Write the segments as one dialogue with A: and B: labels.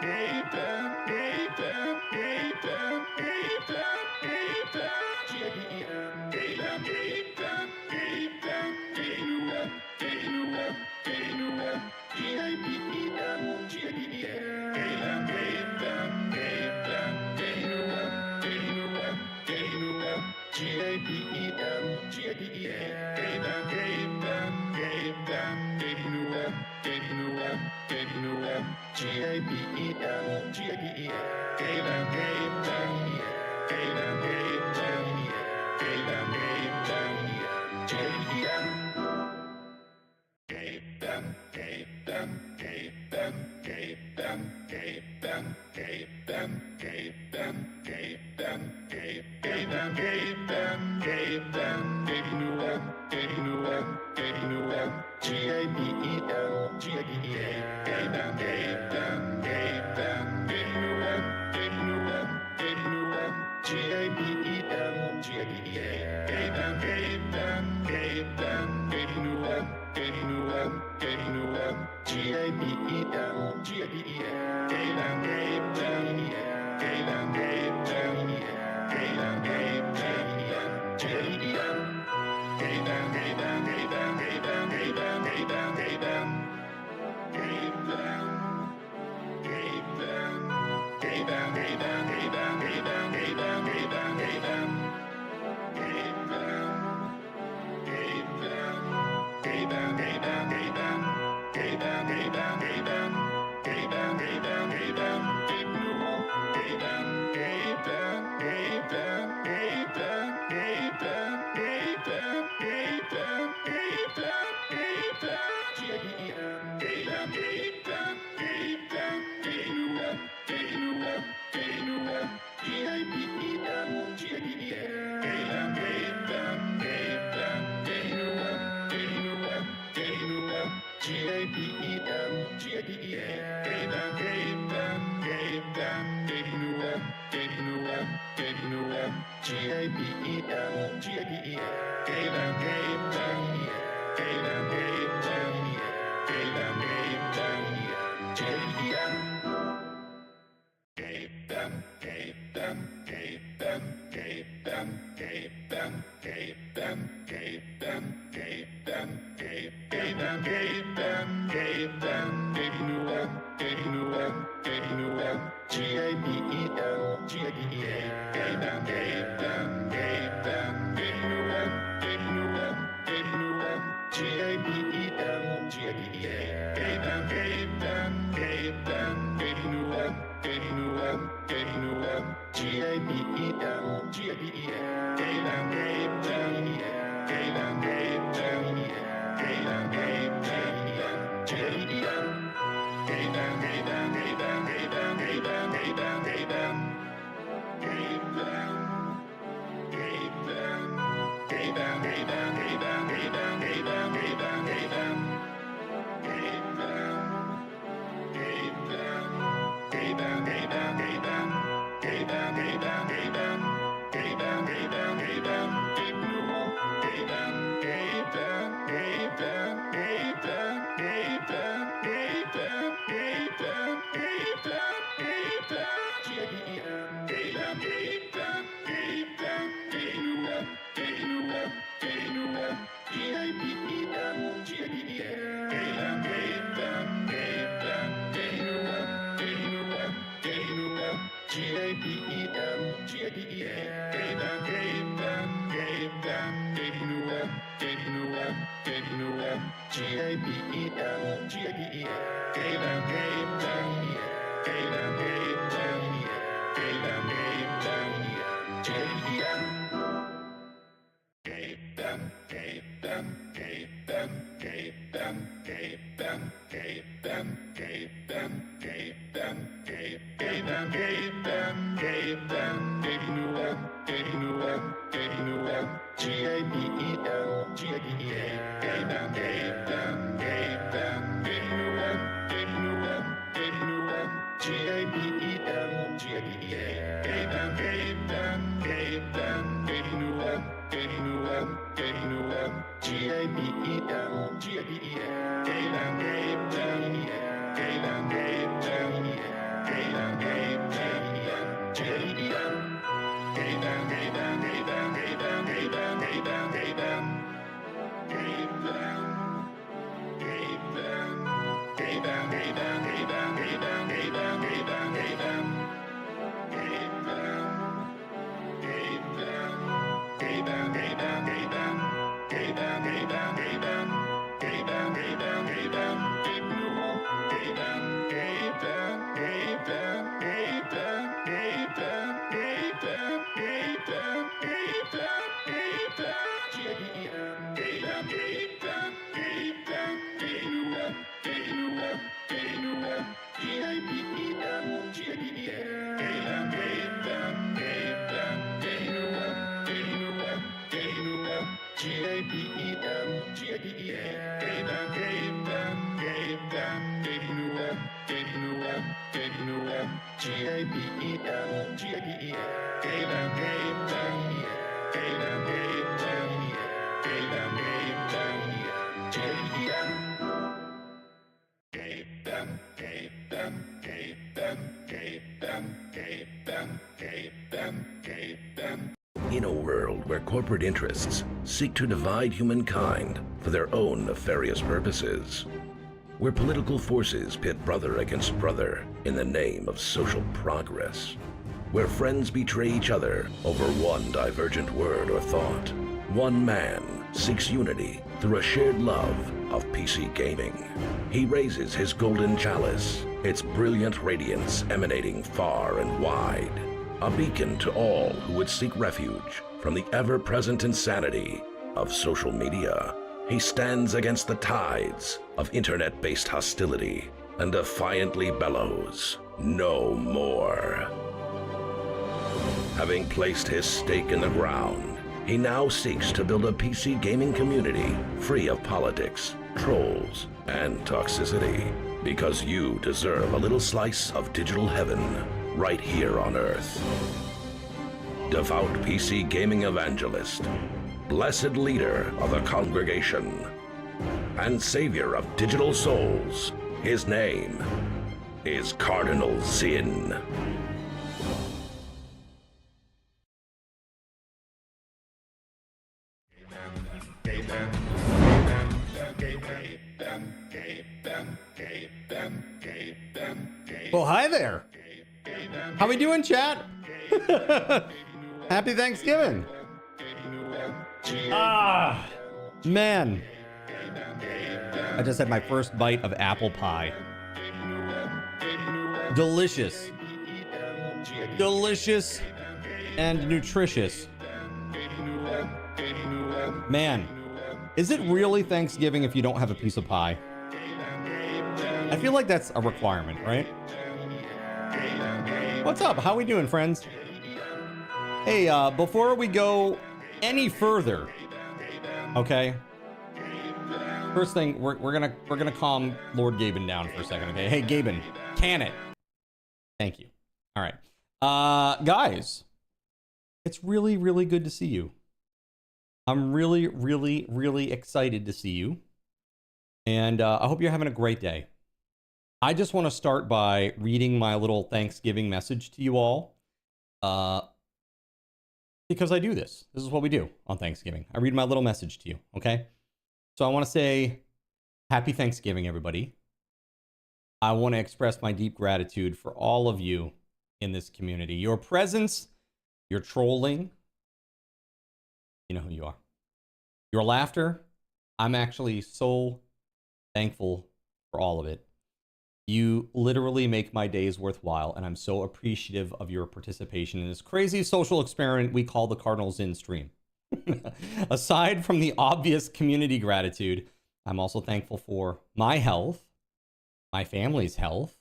A: Hey, In a world where corporate interests seek to divide humankind for their own nefarious purposes, where political forces pit brother against brother in the name of social progress, where friends betray each other over one divergent word or thought, one man seeks unity through a shared love of PC gaming. He raises his golden chalice, its brilliant radiance emanating far and wide, a beacon to all who would seek refuge from the ever-present insanity of social media. He stands against the tides of internet-based hostility and defiantly bellows, "No more." Having placed his stake in the ground, he now seeks to build a PC gaming community free of politics, trolls, and toxicity, because you deserve a little slice of digital heaven right here on Earth. Devout PC gaming evangelist, blessed leader of the congregation, and savior of digital souls, his name is Cardinal Sin.
B: Well, hi there. How we doing, chat? Happy Thanksgiving. Ah, man. I just had my first bite of apple pie. Delicious. Delicious and nutritious. Man, is it really Thanksgiving if you don't have a piece of pie? I feel like that's a requirement, right? What's up? How we doing, friends? Hey, before we go any further, okay? First thing, we're gonna calm Lord Gaben down for a second, okay? Hey, Gaben, can it? Thank you. All right, guys, it's really, really good to see you. I'm really, really, really excited to see you, and I hope you're having a great day. I just want to start by reading my little Thanksgiving message to you all, because I do this. This is what we do on Thanksgiving. I read my little message to you, okay? So I want to say happy Thanksgiving, everybody. I want to express my deep gratitude for all of you in this community. Your presence, your trolling, you know who you are. Your laughter, I'm actually so thankful for all of it. You literally make my days worthwhile, and I'm so appreciative of your participation in this crazy social experiment we call the Cardinals In stream. Aside from the obvious community gratitude, I'm also thankful for my health, my family's health,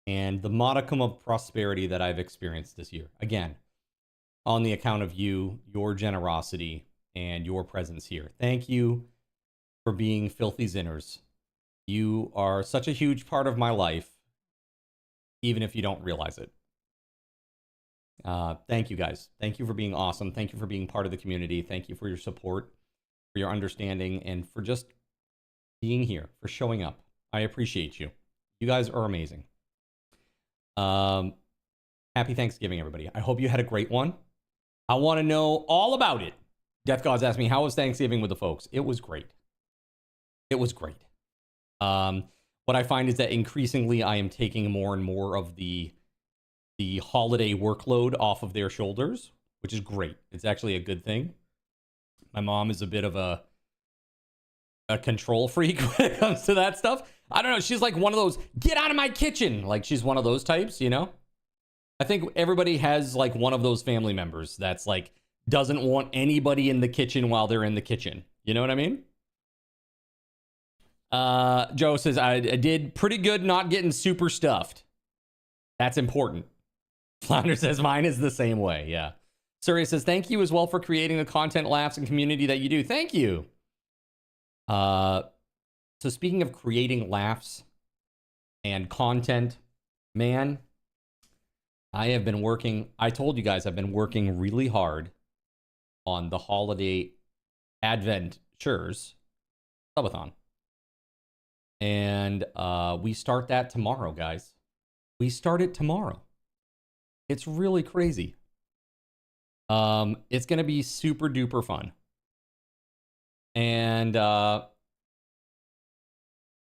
B: and the modicum of prosperity that I've experienced this year. Again, on the account of you, your generosity, and your presence here. Thank you for being filthy zinners. You are such a huge part of my life, even if you don't realize it. Thank you, guys. Thank you for being awesome. Thank you for being part of the community. Thank you for your support, for your understanding, and for just being here, for showing up. I appreciate you. You guys are amazing. Happy Thanksgiving, everybody. I hope you had a great one. I want to know all about it. Death Gods asked me, how was Thanksgiving with the folks? It was great. It was great. What I find is that increasingly I am taking more and more of the holiday workload off of their shoulders, which is great. It's actually a good thing. My mom is a bit of a control freak when it comes to that stuff. I don't know. She's like one of those, get out of my kitchen. Like she's one of those types, you know? I think everybody has like one of those family members that's like, doesn't want anybody in the kitchen while they're in the kitchen. You know what I mean? Joe says, I did pretty good not getting super stuffed. That's important. Flounder says, mine is the same way. Yeah. Surya says, thank you as well for creating the content, laughs, and community that you do. Thank you. So speaking of creating laughs and content, man, I have been working, I told you guys I've been working really hard on the holiday adventures subathon. And we start that tomorrow, guys. We start it tomorrow. It's really crazy. It's going to be super duper fun. And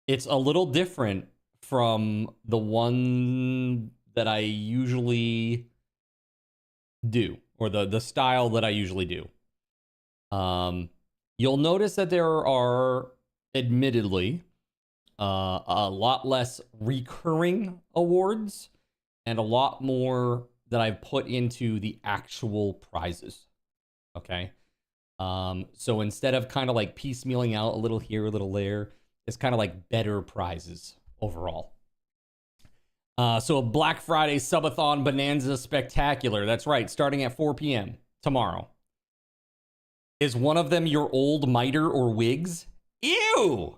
B: it's a little different from the one that I usually do, or the style that I usually do. You'll notice that there are, admittedly, a lot less recurring awards and a lot more that I've put into the actual prizes. Okay. So instead of kind of like piecemealing out a little here, a little there, it's kind of like better prizes overall. So a Black Friday subathon bonanza spectacular. That's right. Starting at 4 p.m. tomorrow. Is one of them your old miter or wigs? Ew!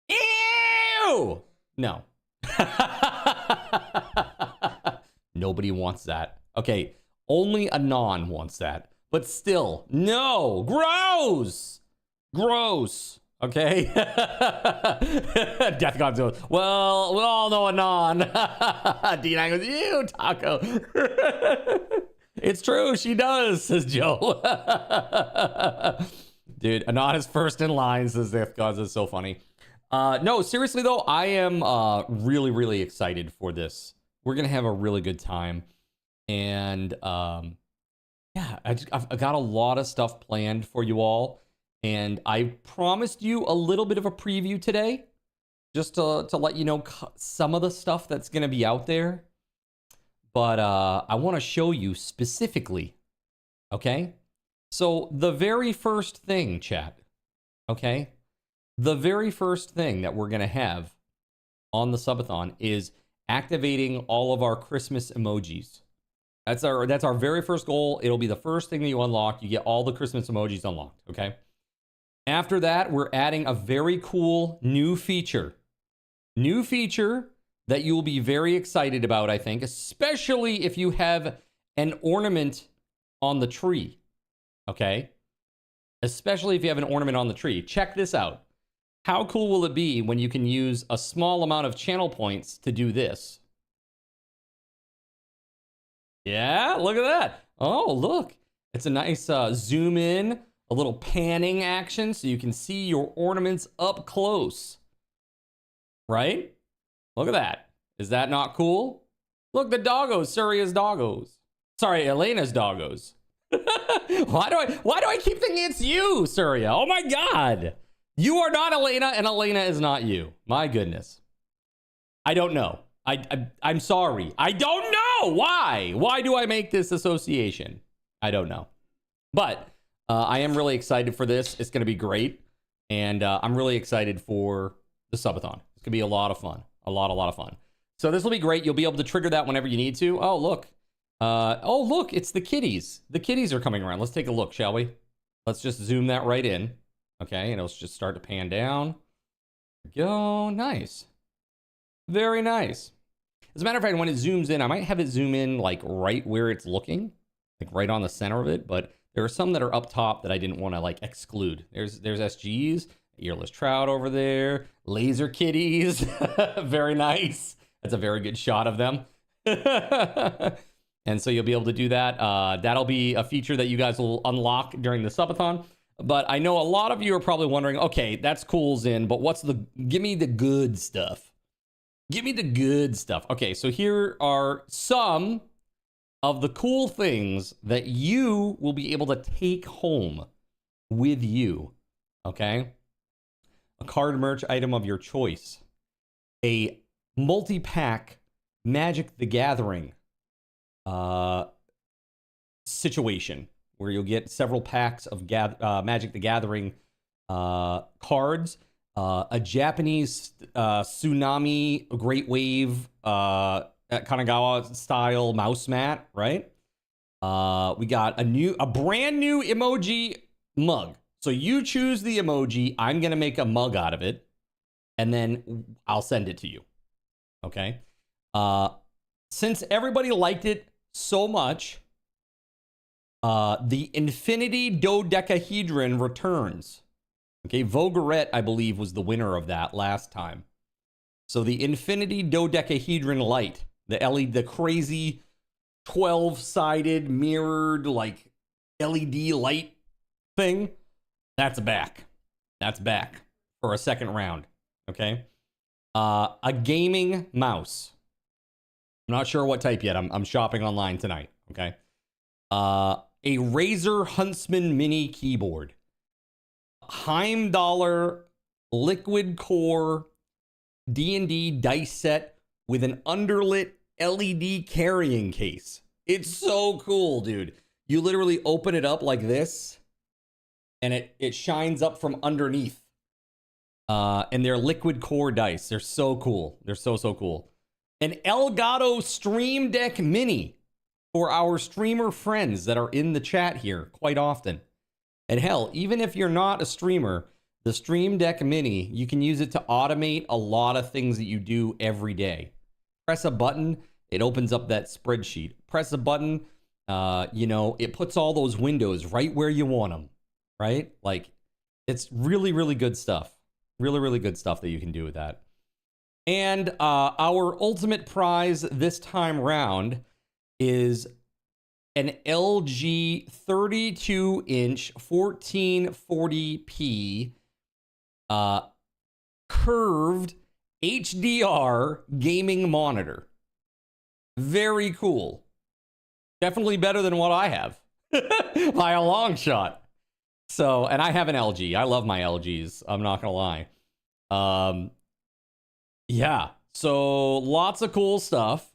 B: Ew! No. Nobody wants that. Okay, only Anon wants that. But still, no! Gross! Gross! Okay? Death God goes, well, we all know Anon. D9 goes, ew, Taco. It's true, she does, says Joe. Dude, Anon is first in line, says Death God. Is so funny. No, seriously though, I am really, really excited for this. We're gonna have a really good time. And yeah, I've got a lot of stuff planned for you all. And I promised you a little bit of a preview today, just to let you know some of the stuff that's going to be out there. But I want to show you specifically, okay? So the very first thing, chat, okay? The very first thing that we're going to have on the subathon is activating all of our Christmas emojis. That's our very first goal. It'll be the first thing that you unlock. You get all the Christmas emojis unlocked, okay? After that, we're adding a very cool new feature. New feature that you will be very excited about, I think, especially if you have an ornament on the tree, okay? Especially if you have an ornament on the tree. Check this out. How cool will it be when you can use a small amount of channel points to do this? Yeah, look at that. Oh, look. It's a nice zoom in. A little panning action so you can see your ornaments up close. Right? Look at that. Is that not cool? Look, the doggos, Surya's doggos. Sorry, Elena's doggos. Why do I keep thinking it's you, Surya? Oh my God. You are not Elena and Elena is not you. My goodness. I don't know. I'm sorry. I don't know. Why? Why do I make this association? I don't know. But I am really excited for this. It's going to be great. And I'm really excited for the subathon. It's going to be a lot of fun. A lot of fun. So this will be great. You'll be able to trigger that whenever you need to. Oh, look. Oh, look. It's the kitties. The kitties are coming around. Let's take a look, shall we? Let's just zoom that right in. Okay. And it'll just start to pan down. There we go. Nice. Very nice. As a matter of fact, when it zooms in, I might have it zoom in like right where it's looking. Like right on the center of it. But there are some that are up top that I didn't want to like exclude. There's SGs, earless trout over there, laser kitties. Very nice. That's a very good shot of them. And so you'll be able to do that. That'll be a feature that you guys will unlock during the subathon. But I know a lot of you are probably wondering, okay, that's cool, Zin, but give me the good stuff. Give me the good stuff. Okay, so here are some of the cool things that you will be able to take home with you, okay? A card merch item of your choice. A multi-pack Magic the Gathering situation where you'll get several packs of Magic the Gathering cards. A Japanese tsunami, great wave, Kanagawa style mouse mat, right? We got a brand new emoji mug. So you choose the emoji. I'm going to make a mug out of it. And then I'll send it to you. Okay. Since everybody liked it so much. The Infinity Dodecahedron returns. Okay, Vogarette, I believe, was the winner of that last time. So the Infinity Dodecahedron light, the LED, the crazy 12-sided mirrored like LED light thing, that's back. That's back for a second round. Okay. A gaming mouse. I'm not sure what type yet. I'm shopping online tonight. Okay. A Razer Huntsman mini keyboard. Heimdallr liquid core D&D dice set with an underlit LED carrying case. It's so cool, dude. You literally open it up like this and it shines up from underneath. And they're liquid core dice. They're so cool. They're so cool. An Elgato Stream Deck Mini for our streamer friends that are in the chat here quite often. And hell, even if you're not a streamer, the Stream Deck Mini, you can use it to automate a lot of things that you do every day. Press a button, it opens up that spreadsheet. Press a button, it puts all those windows right where you want them, right? Like, it's really good stuff. Really good stuff that you can do with that. And our ultimate prize this time round is an LG 32-inch 1440p curved HDR gaming monitor. Very cool. Definitely better than what I have by a long shot. So, and I have an LG. I love my LGs. I'm not gonna lie. Yeah. So lots of cool stuff.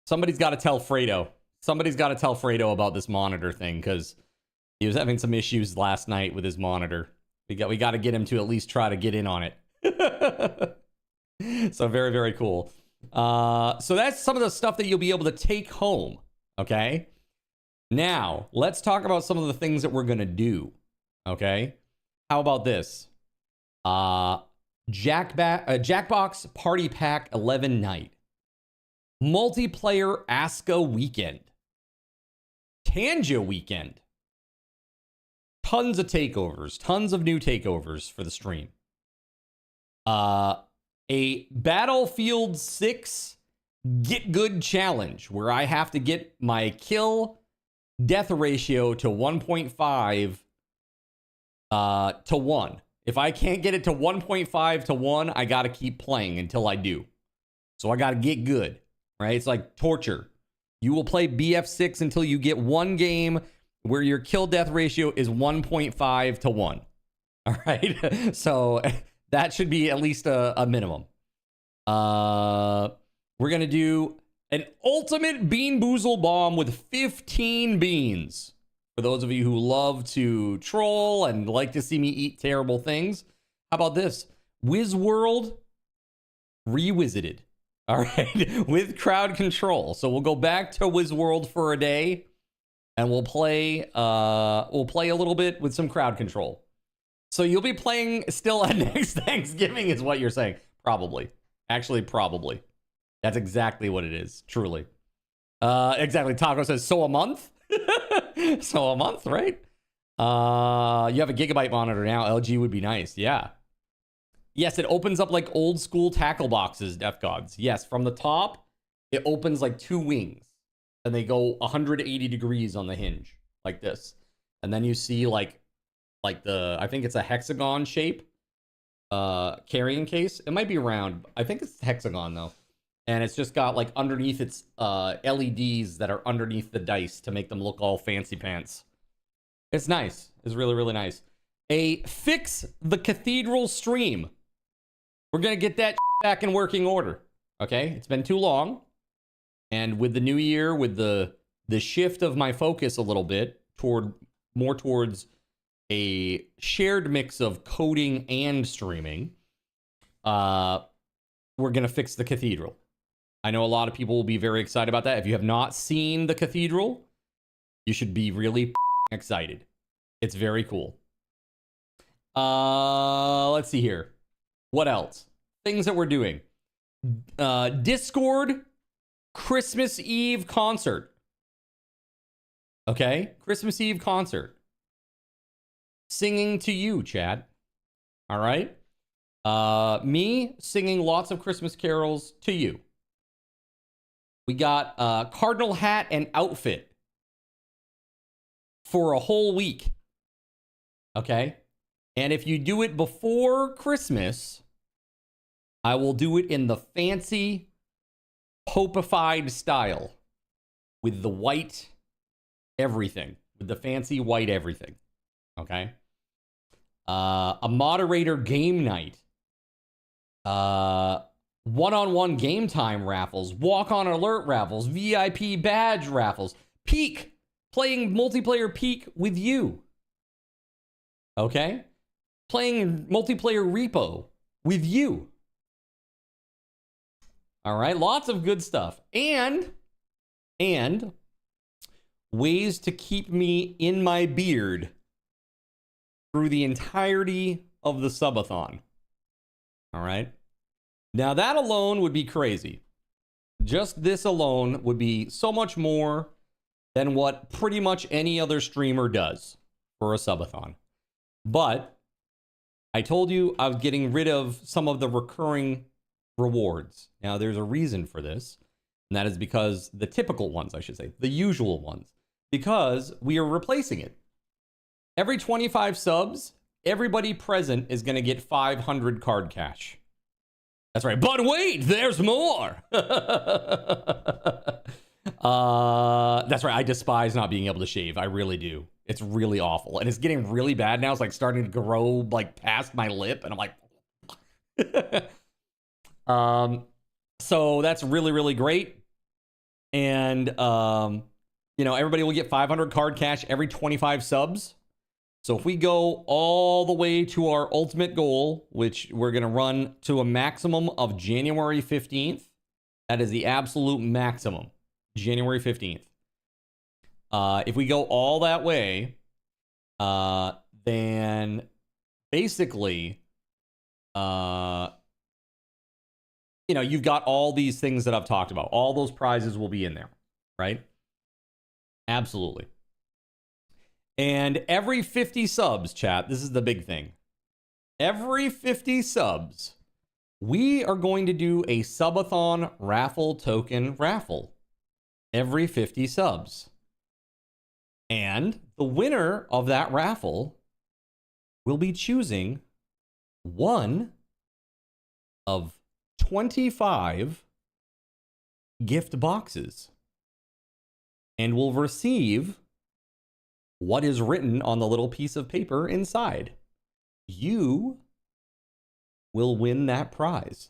B: Somebody's got to tell Fredo. Somebody's got to tell Fredo about this monitor thing because he was having some issues last night with his monitor. We got to get him to at least try to get in on it. So very cool. So that's some of the stuff that you'll be able to take home. Okay. Now let's talk about some of the things that we're gonna do. Okay. How about this? Jackbox Party Pack 11 night. Multiplayer Aska weekend. Tanja weekend. Tons of takeovers. Tons of new takeovers for the stream. A Battlefield 6 Get Good challenge where I have to get my kill death ratio to 1.5 to 1. If I can't get it to 1.5 to 1, I got to keep playing until I do. So I got to get good, right? It's like torture. You will play BF6 until you get one game where your kill death ratio is 1.5 to 1. All right. So that should be at least a minimum. We're going to do an ultimate Bean Boozle bomb with 15 beans. For those of you who love to troll and like to see me eat terrible things, how about this? WizWorld revisited. All right, with crowd control. So we'll go back to WizWorld for a day, and we'll play a little bit with some crowd control. So you'll be playing still at next Thanksgiving, is what you're saying? Probably, actually, probably. That's exactly what it is. Truly, exactly. Taco says so a month. So a month, right? You have a gigabyte monitor now. LG would be nice. Yeah. Yes, it opens up like old school tackle boxes, Death Gods. Yes, from the top, it opens like two wings. And they go 180 degrees on the hinge, like this. And then you see like the, I think it's a hexagon shape carrying case. It might be round. I think it's hexagon though. And it's just got like underneath its LEDs that are underneath the dice to make them look all fancy pants. It's nice. It's really nice. A Fix the Cathedral stream. We're going to get that back in working order. Okay? It's been too long. And with the new year, with the shift of my focus a little bit more towards a shared mix of coding and streaming, we're going to fix the Cathedral. I know a lot of people will be very excited about that. If you have not seen the Cathedral, you should be really excited. It's very cool. Let's see here. What else? Things that we're doing. Discord Christmas Eve concert. Okay? Christmas Eve concert. Singing to you, Chad. All right? Me singing lots of Christmas carols to you. We got cardinal hat and outfit for a whole week. Okay? And if you do it before Christmas, I will do it in the fancy popified style with the white everything, with the fancy white everything. Okay? A moderator game night. One-on-one game time raffles, walk-on alert raffles, VIP badge raffles, Peak, playing multiplayer Peak with you. Okay? Playing multiplayer Repo with you. All right, lots of good stuff. And ways to keep me in my beard through the entirety of the subathon. All right? Now, that alone would be crazy. Just this alone would be so much more than what pretty much any other streamer does for a subathon. But I told you I was getting rid of some of the recurring rewards. Now, there's a reason for this, and that is because the typical ones, I should say, the usual ones, because we are replacing it. Every 25 subs, everybody present is going to get 500 card cash. That's right. But wait, there's more. That's right. I despise not being able to shave. I really do. It's really awful. And it's getting really bad now. It's like starting to grow like past my lip. And I'm like, so that's really, really great. And, everybody will get 500 card cash every 25 subs. So if we go all the way to our ultimate goal, which we're going to run to a maximum of January 15th, that is the absolute maximum, January 15th. If we go all that way, then basically, you've got all these things that I've talked about. All those prizes will be in there, right? Absolutely. And every 50 subs, chat, this is the big thing. Every 50 subs, we are going to do a subathon raffle token raffle. Every 50 subs. And the winner of that raffle will be choosing one of 25 gift boxes. And will receive what is written on the little piece of paper inside. You will win that prize.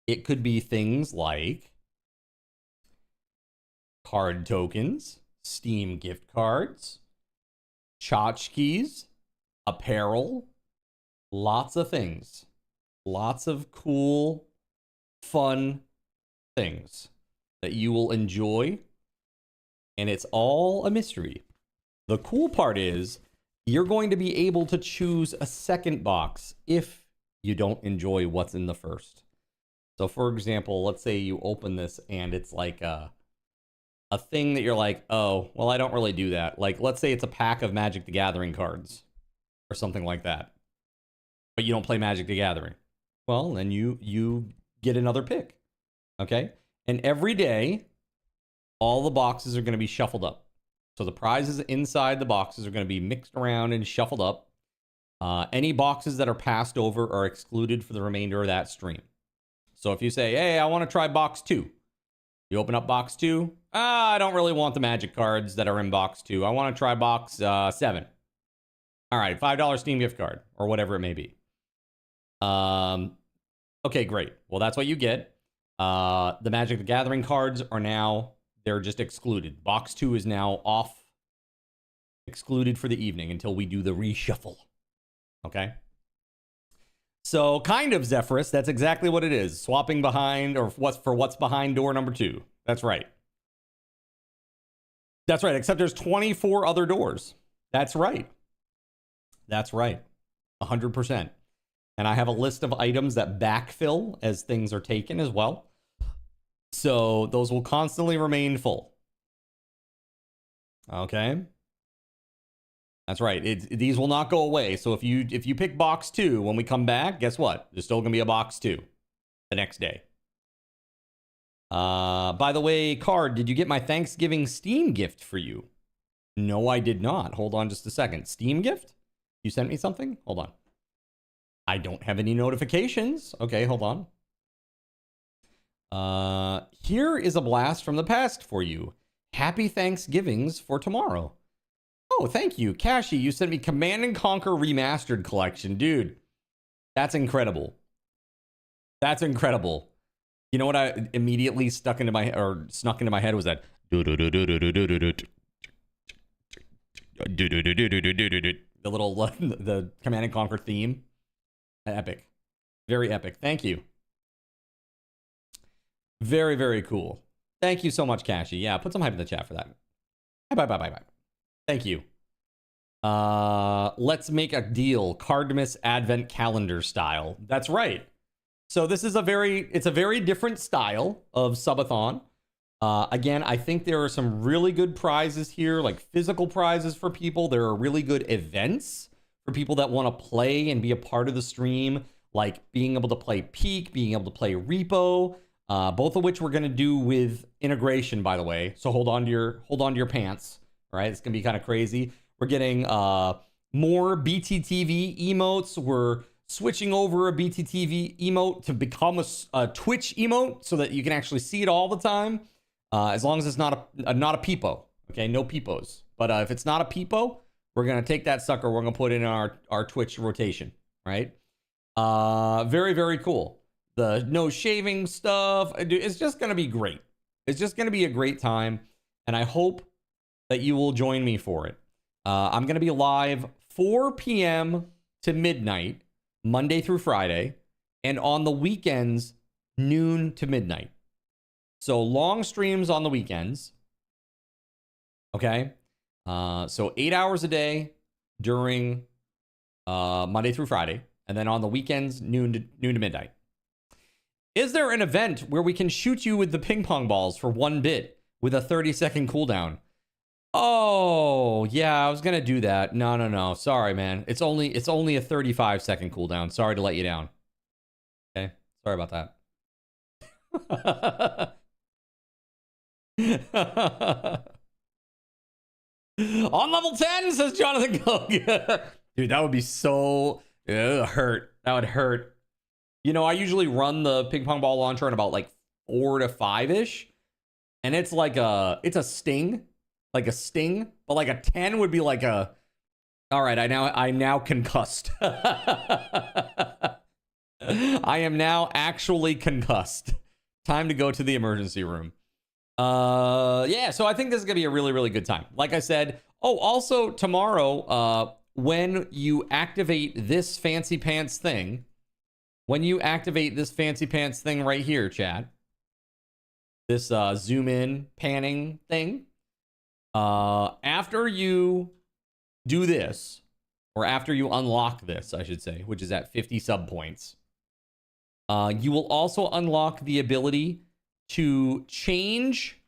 B: It could be things like card tokens, Steam gift cards, tchotchkes, apparel, lots of things. Lots of cool, fun things that you will enjoy. And it's all a mystery. The cool part is you're going to be able to choose a second box if you don't enjoy what's in the first. So for example, let's say you open this and it's like a thing that you're like, oh, well, I don't really do that. Like, let's say it's a pack of Magic the Gathering cards or something like that, but you don't play Magic the Gathering. Well, then you get another pick, okay? And every day, all the boxes are going to be shuffled up. So the prizes inside the boxes are going to be mixed around and shuffled up. Any boxes that are passed over are excluded for the remainder of that stream. So if you say, hey, I want to try box 2. You open up box 2. I don't really want the Magic cards that are in box 2. I want to try box 7. All right, $5 Steam gift card or whatever it may be. Okay, great. Well, that's what you get. The Magic the Gathering cards are now... they're just excluded. Box 2 is now off, excluded for the evening until we do the reshuffle. Okay? So, kind of, Zephyrus, that's exactly what it is. Swapping behind, or what's behind door number 2. That's right. That's right, except there's 24 other doors. That's right. That's right. 100%. And I have a list of items that backfill as things are taken as well. So those will constantly remain full. Okay. That's right. These will not go away. So if you pick box 2 when we come back, guess what? There's still gonna be a box 2 the next day. By the way, Card, did you get my Thanksgiving Steam gift for you? No, I did not. Hold on just a second. Steam gift? You sent me something? Hold on. I don't have any notifications. Okay, hold on. Here is a blast from the past for you. Happy Thanksgivings for tomorrow. Oh, thank you. Kashi, you sent me Command & Conquer Remastered Collection. Dude, that's incredible. That's incredible. You know what I immediately snuck into my head was that the little the Command & Conquer theme. Epic. Very epic. Thank you. Very, very cool. Thank you so much, Kashi. Yeah, put some hype in the chat for that. Bye. Thank you. Let's make a deal. Cardmas Advent Calendar style. That's right. So this is it's a very different style of subathon. Again, I think there are some really good prizes here, like physical prizes for people. There are really good events for people that want to play and be a part of the stream, like being able to play Peak, being able to play Repo, both of which we're going to do with integration, by the way. So hold on to your pants. All right, it's going to be kind of crazy. We're getting more BTTV emotes. We're switching over a BTTV emote to become a Twitch emote so that you can actually see it all the time. As long as it's not a peepo. Okay, no peepos. But if it's not a peepo, we're going to take that sucker. We're going to put it in our Twitch rotation, right? Very, very cool. The no shaving stuff. It's just going to be great. It's just going to be a great time. And I hope that you will join me for it. I'm going to be live 4 p.m. to midnight, Monday through Friday. And on the weekends, noon to midnight. So long streams on the weekends. Okay. So 8 hours a day during Monday through Friday. And then on the weekends, noon to midnight. Is there an event where we can shoot you with the ping pong balls for 1 bit with a 30-second cooldown? Oh, yeah, I was going to do that. No. Sorry, man. It's only a 35-second cooldown. Sorry to let you down. Okay. Sorry about that. On level 10, says Jonathan Cook. Dude, that would be so hurt. That would hurt. You know, I usually run the ping pong ball launcher at about like 4 to 5-ish. And it's like it's a sting. Like a sting. But like a 10 would be like a, all right, I'm now concussed. I am now actually concussed. Time to go to the emergency room. Yeah, so I think this is gonna be a really, really good time. Like I said, also tomorrow, when you activate this fancy pants thing, right here, chat, this zoom in panning thing, after you do this, or after you unlock this, I should say, which is at 50 sub points, you will also unlock the ability to change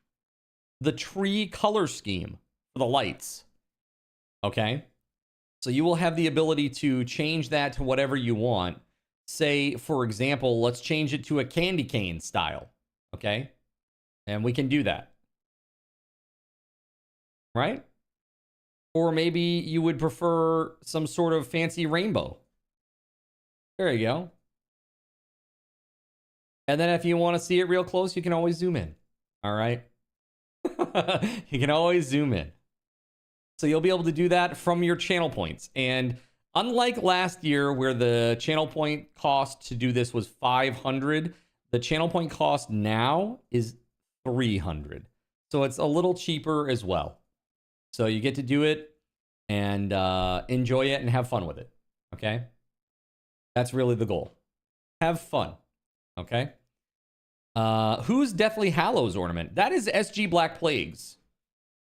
B: the tree color scheme for the lights. Okay? So you will have the ability to change that to whatever you want. Say, for example, let's change it to a candy cane style. Okay? And we can do that. Right? Or maybe you would prefer some sort of fancy rainbow. There you go. And then if you want to see it real close, you can always zoom in. All right? You can always zoom in. So you'll be able to do that from your channel points. And unlike last year where the channel point cost to do this was 500, the channel point cost now is 300. So it's a little cheaper as well. So you get to do it and enjoy it and have fun with it. Okay? That's really the goal. Have fun. Okay? Who's Deathly Hallows ornament? That is SG Black Plagues.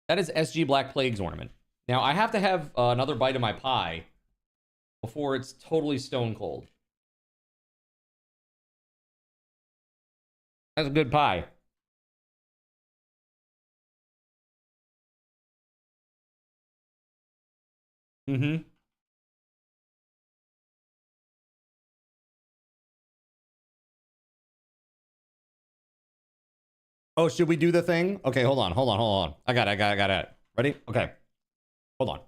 B: That is SG Black Plagues ornament. Now, I have to have another bite of my pie before it's totally stone cold. That's a good pie. Mm-hmm. Oh, should we do the thing? Okay, hold on. I got it. Ready? Okay. Hold on.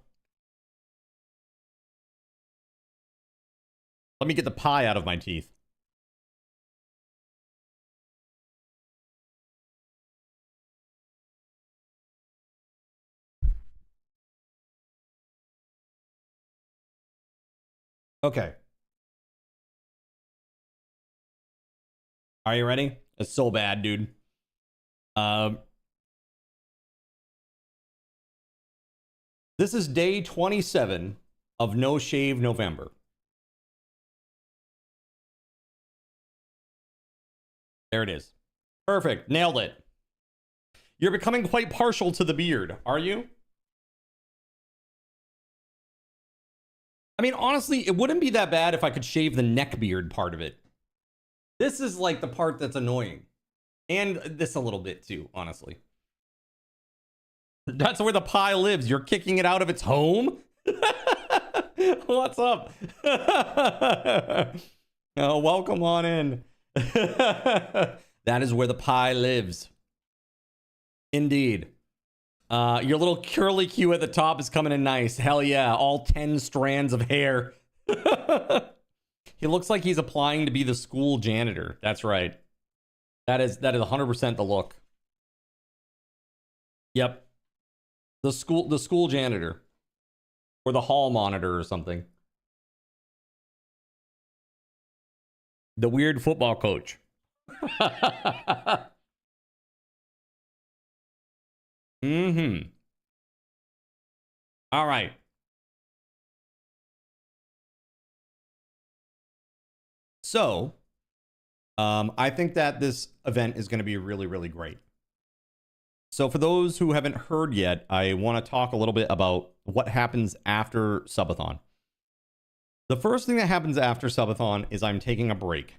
B: Let me get the pie out of my teeth. Okay. Are you ready? It's so bad, dude. This is day 27 of No Shave November. There it is. Perfect. Nailed it. You're becoming quite partial to the beard, are you? I mean, honestly, it wouldn't be that bad if I could shave the neck beard part of it. This is like the part that's annoying. And this a little bit too, honestly. That's where the pie lives. You're kicking it out of its home? What's up? Oh, welcome on in. That is where the pie lives. Indeed. Your little curly Q at the top is coming in nice. Hell yeah. All 10 strands of hair. He looks like he's applying to be the school janitor. That's right. That is 100% the look. Yep. The school janitor. Or the hall monitor or something. The weird football coach. Mm-hmm. All right. So, I think that this event is going to be really, really great. So for those who haven't heard yet, I want to talk a little bit about what happens after Subathon. The first thing that happens after Subathon is I'm taking a break.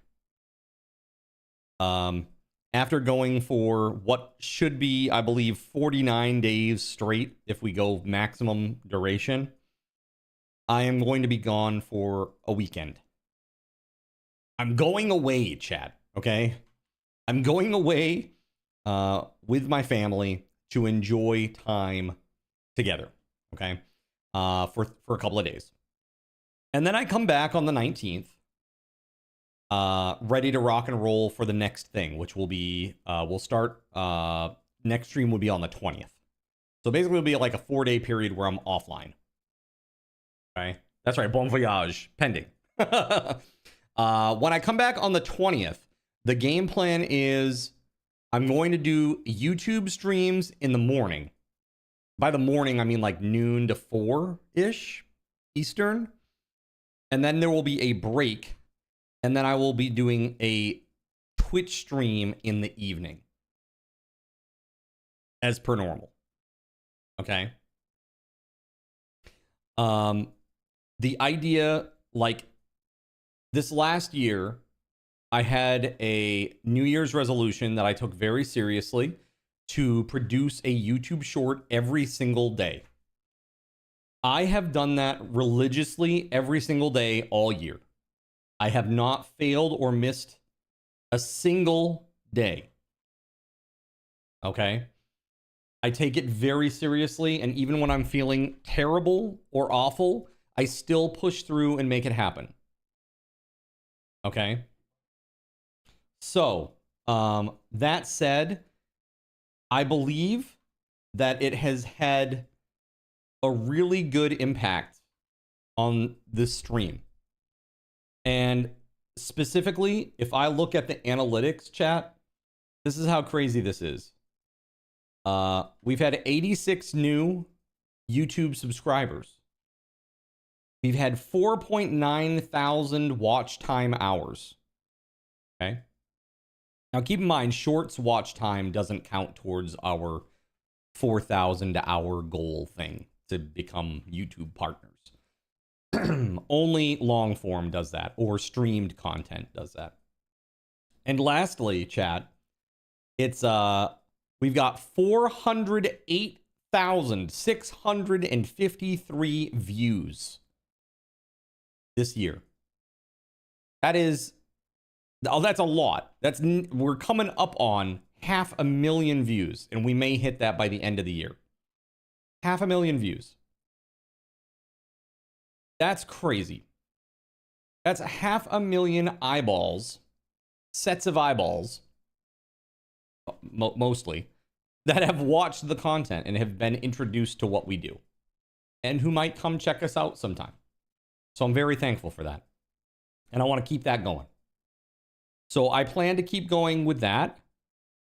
B: After going for what should be, I believe, 49 days straight, if we go maximum duration, I am going to be gone for a weekend. I'm going away, chat, okay? I'm going away with my family to enjoy time together, okay? For a couple of days. And then I come back on the 19th, ready to rock and roll for the next thing, which will be, we'll start, next stream will be on the 20th. So basically it'll be like a 4-day period where I'm offline. Okay? That's right, bon voyage, pending. When I come back on the 20th, the game plan is I'm going to do YouTube streams in the morning. By the morning, I mean like noon to 4-ish Eastern. And then there will be a break. And then I will be doing a Twitch stream in the evening. As per normal. Okay. The idea, like, this last year, I had a New Year's resolution that I took very seriously to produce a YouTube short every single day. I have done that religiously every single day all year. I have not failed or missed a single day. Okay? I take it very seriously, and even when I'm feeling terrible or awful, I still push through and make it happen. Okay? So, that said, I believe that it has had a really good impact on this stream. And specifically, if I look at the analytics chat, this is how crazy this is. We've had 86 new YouTube subscribers. We've had 4.9 thousand watch time hours. Okay. Now keep in mind, shorts watch time doesn't count towards our 4,000 hour goal thing to become YouTube partners. Only long form does that, or streamed content does that. And lastly, chat, it's we've got 408 6,653 views this year. That is, oh, that's a lot. We're coming up on 500,000 views, and we may hit that by the end of the year. 500,000 views. That's crazy. That's 500,000 eyeballs, sets of eyeballs, mostly, that have watched the content and have been introduced to what we do, and who might come check us out sometime. So I'm very thankful for that. And I want to keep that going. So I plan to keep going with that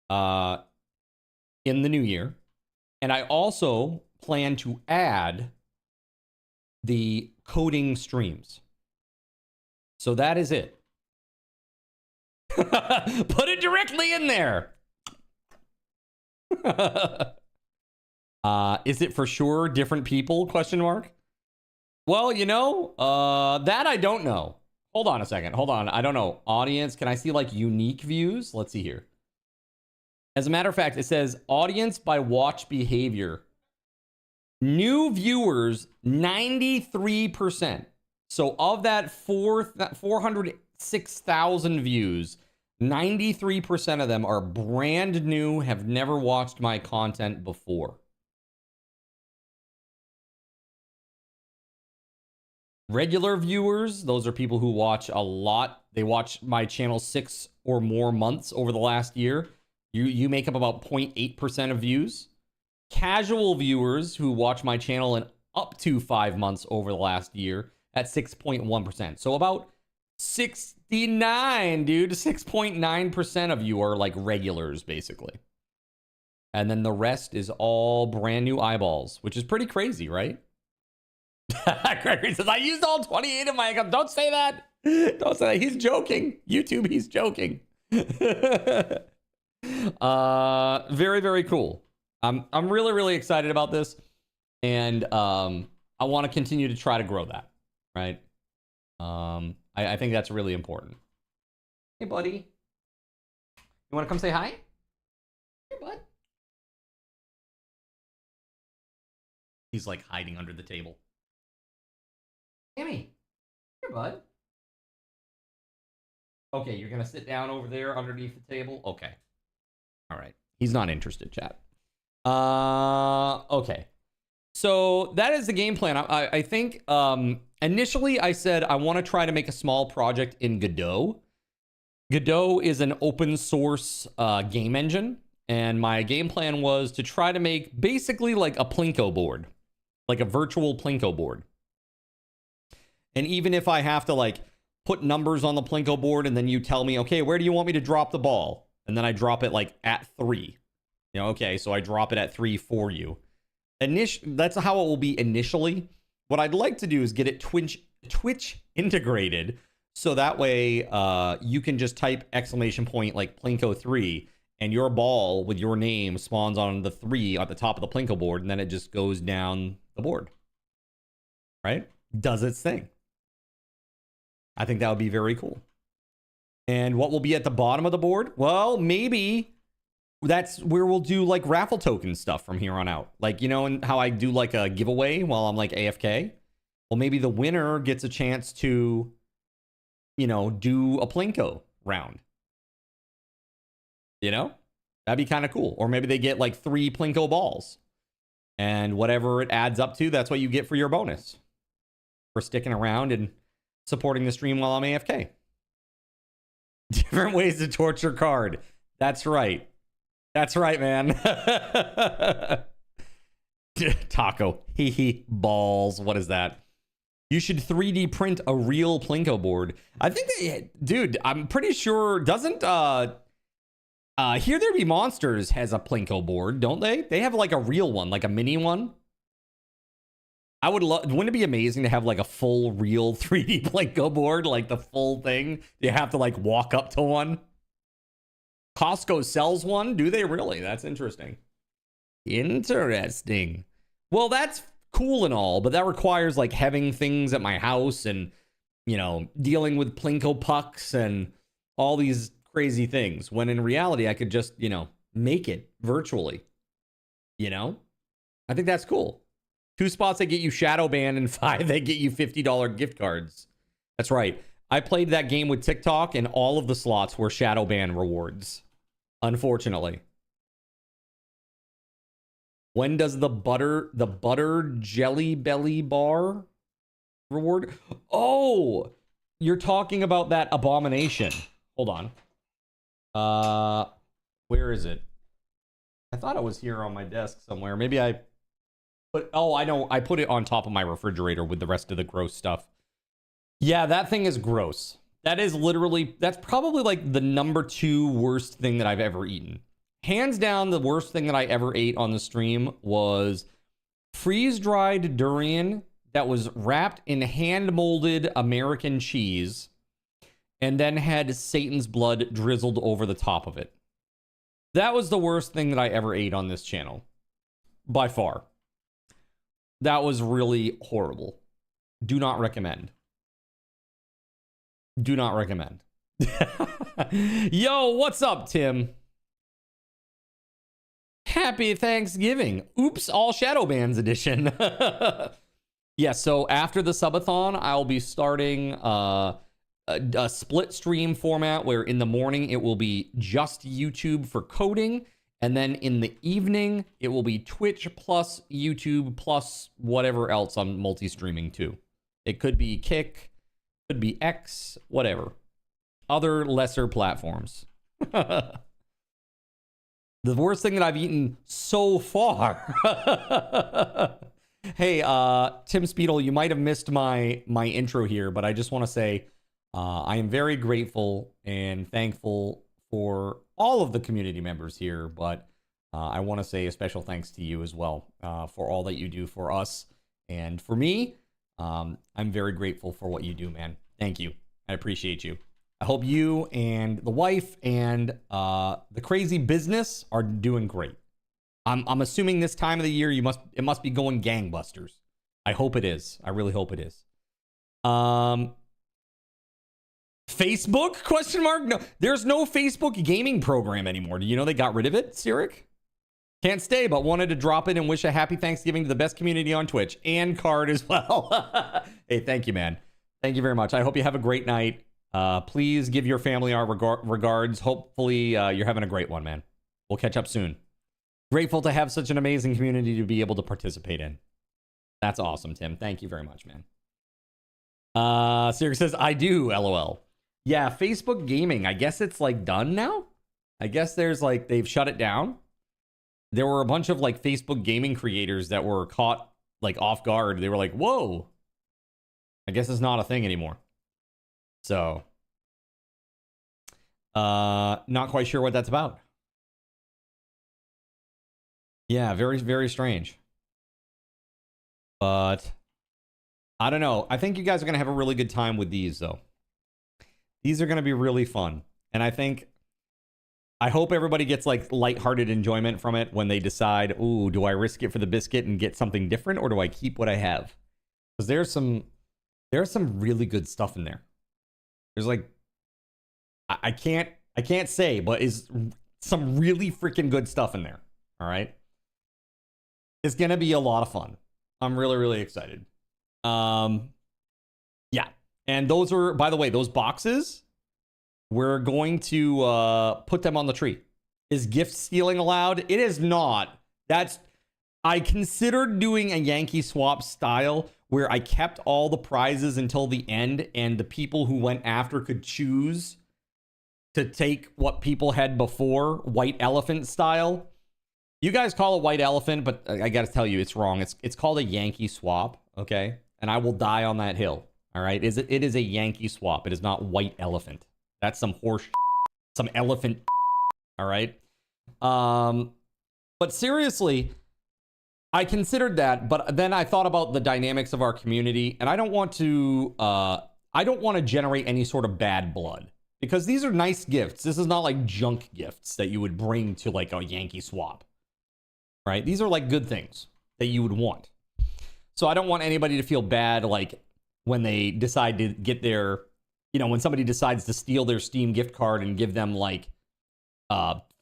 B: in the new year. And I also plan to add the coding streams. So that is it. Put it directly in there. Is it for sure different people? Question mark. Well, you know, that I don't know. Hold on a second. Hold on. I don't know. Audience, can I see like unique views? Let's see here. As a matter of fact, it says audience by watch behavior. New viewers, 93%. So of that 406,000 views, 93% of them are brand new, have never watched my content before. Regular viewers, those are people who watch a lot. They watch my channel 6 or more months over the last year. You make up about 0.8% of views. Casual viewers who watch my channel in up to 5 months over the last year at 6.1%. So about 69, dude. 6.9% of you are like regulars, basically. And then the rest is all brand new eyeballs, which is pretty crazy, right? Gregory says, I used all 28 of my accounts. Don't say that. Don't say that. He's joking. YouTube, he's joking. Very, very cool. I'm really, really excited about this. And I want to continue to try to grow that, right? I think that's really important. Hey, buddy. You want to come say hi? Hey, bud. He's like hiding under the table. Tammy, here, bud. Okay, you're gonna sit down over there underneath the table? Okay. All right. He's not interested, chat. Okay. So that is the game plan. I think initially I said I want to try to make a small project in Godot. Godot is an open source game engine, and my game plan was to try to make basically like a Plinko board, like a virtual Plinko board. And even if I have to like put numbers on the Plinko board and then you tell me, okay, where do you want me to drop the ball? And then I drop it like at 3. You know, okay, so I drop it at 3 for you. That's how it will be initially. What I'd like to do is get it Twitch integrated, so that way you can just type exclamation point like Plinko 3, and your ball with your name spawns on the 3 at the top of the Plinko board, and then it just goes down the board. Right? Does its thing. I think that would be very cool. And what will be at the bottom of the board? Well, maybe that's where we'll do like raffle token stuff from here on out. Like, you know, and how I do like a giveaway while I'm like AFK. Well, maybe the winner gets a chance to, you know, do a Plinko round. You know, that'd be kind of cool. Or maybe they get like 3 Plinko balls, and whatever it adds up to, that's what you get for your bonus for sticking around and supporting the stream while I'm AFK. Different ways to torture card. That's right. That's right, man. Taco. Hee hee. Balls. What is that? You should 3D print a real Plinko board. I think they, dude, I'm pretty sure, doesn't Here There Be Monsters has a Plinko board, don't they? They have like a real one, like a mini one. I would love, wouldn't it be amazing to have like a full real 3D Plinko board, like the full thing? You have to like walk up to one. Costco sells one? Do they really? That's interesting. Interesting. Well, that's cool and all, but that requires like having things at my house and, you know, dealing with Plinko pucks and all these crazy things. When in reality, I could just, you know, make it virtually, you know? I think that's cool. 2 spots that get you shadow banned and 5 that get you $50 gift cards. That's right. I played that game with TikTok and all of the slots were shadow ban rewards. Unfortunately. When does the butter jelly belly bar reward? Oh, you're talking about that abomination. Hold on. Where is it? I thought it was here on my desk somewhere. Maybe I put, oh, I know. I put it on top of my refrigerator with the rest of the gross stuff. Yeah, that thing is gross. That is literally, that's probably like the number 2 worst thing that I've ever eaten. Hands down, the worst thing that I ever ate on the stream was freeze-dried durian that was wrapped in hand-molded American cheese and then had Satan's blood drizzled over the top of it. That was the worst thing that I ever ate on this channel. By far. That was really horrible. Do not recommend. Do not recommend. Yo, what's up, Tim? Happy Thanksgiving. Oops, all shadow bans edition. Yeah, so after the subathon, I'll be starting a split stream format where in the morning it will be just YouTube for coding, and then in the evening it will be Twitch plus YouTube plus whatever else I'm multi-streaming to. It could be Kick, could be X, whatever. Other lesser platforms. The worst thing that I've eaten so far. Hey, TimSpeedle, you might have missed my intro here, but I just want to say I am very grateful and thankful for all of the community members here, but I want to say a special thanks to you as well for all that you do for us and for me. I'm very grateful for what you do, man. Thank you. I appreciate you. I hope you and the wife and the crazy business are doing great. I'm assuming this time of the year it must be going gangbusters. I hope it is. I really hope it is. Facebook? Question mark? No, there's no Facebook gaming program anymore. Do you know they got rid of it, Cyric? Can't stay, but wanted to drop in and wish a happy Thanksgiving to the best community on Twitch and Card as well. Hey, thank you, man. Thank you very much. I hope you have a great night. Please give your family our regards. Hopefully, you're having a great one, man. We'll catch up soon. Grateful to have such an amazing community to be able to participate in. That's awesome, Tim. Thank you very much, man. Cyric says, I do, LOL. Yeah, Facebook gaming. I guess it's like done now. I guess there's like, they've shut it down. There were a bunch of like Facebook gaming creators that were caught like off guard. They were like, whoa, I guess it's not a thing anymore. So, not quite sure what that's about. Yeah, very, very strange. But I don't know. I think you guys are going to have a really good time with these, though. These are going to be really fun. And I hope everybody gets like lighthearted enjoyment from it when they decide, ooh, do I risk it for the biscuit and get something different, or do I keep what I have? Because there's some really good stuff in there. There's like, I can't say, but is some really freaking good stuff in there. All right. It's going to be a lot of fun. I'm really, really excited. Yeah. And those are, by the way, those boxes, we're going to put them on the tree. Is gift stealing allowed? It is not. I considered doing a Yankee swap style where I kept all the prizes until the end and the people who went after could choose to take what people had before, white elephant style. You guys call it white elephant, but I got to tell you, it's wrong. It's called a Yankee swap, okay? And I will die on that hill, all right? It is a Yankee swap. It is not white elephant. That's some horse, some elephant, all right? But seriously, I considered that, but then I thought about the dynamics of our community, and I don't want to generate any sort of bad blood, because these are nice gifts. This is not like junk gifts that you would bring to like a Yankee swap, right? These are like good things that you would want. So I don't want anybody to feel bad, like when they decide to get their, when somebody decides to steal their Steam gift card and give them like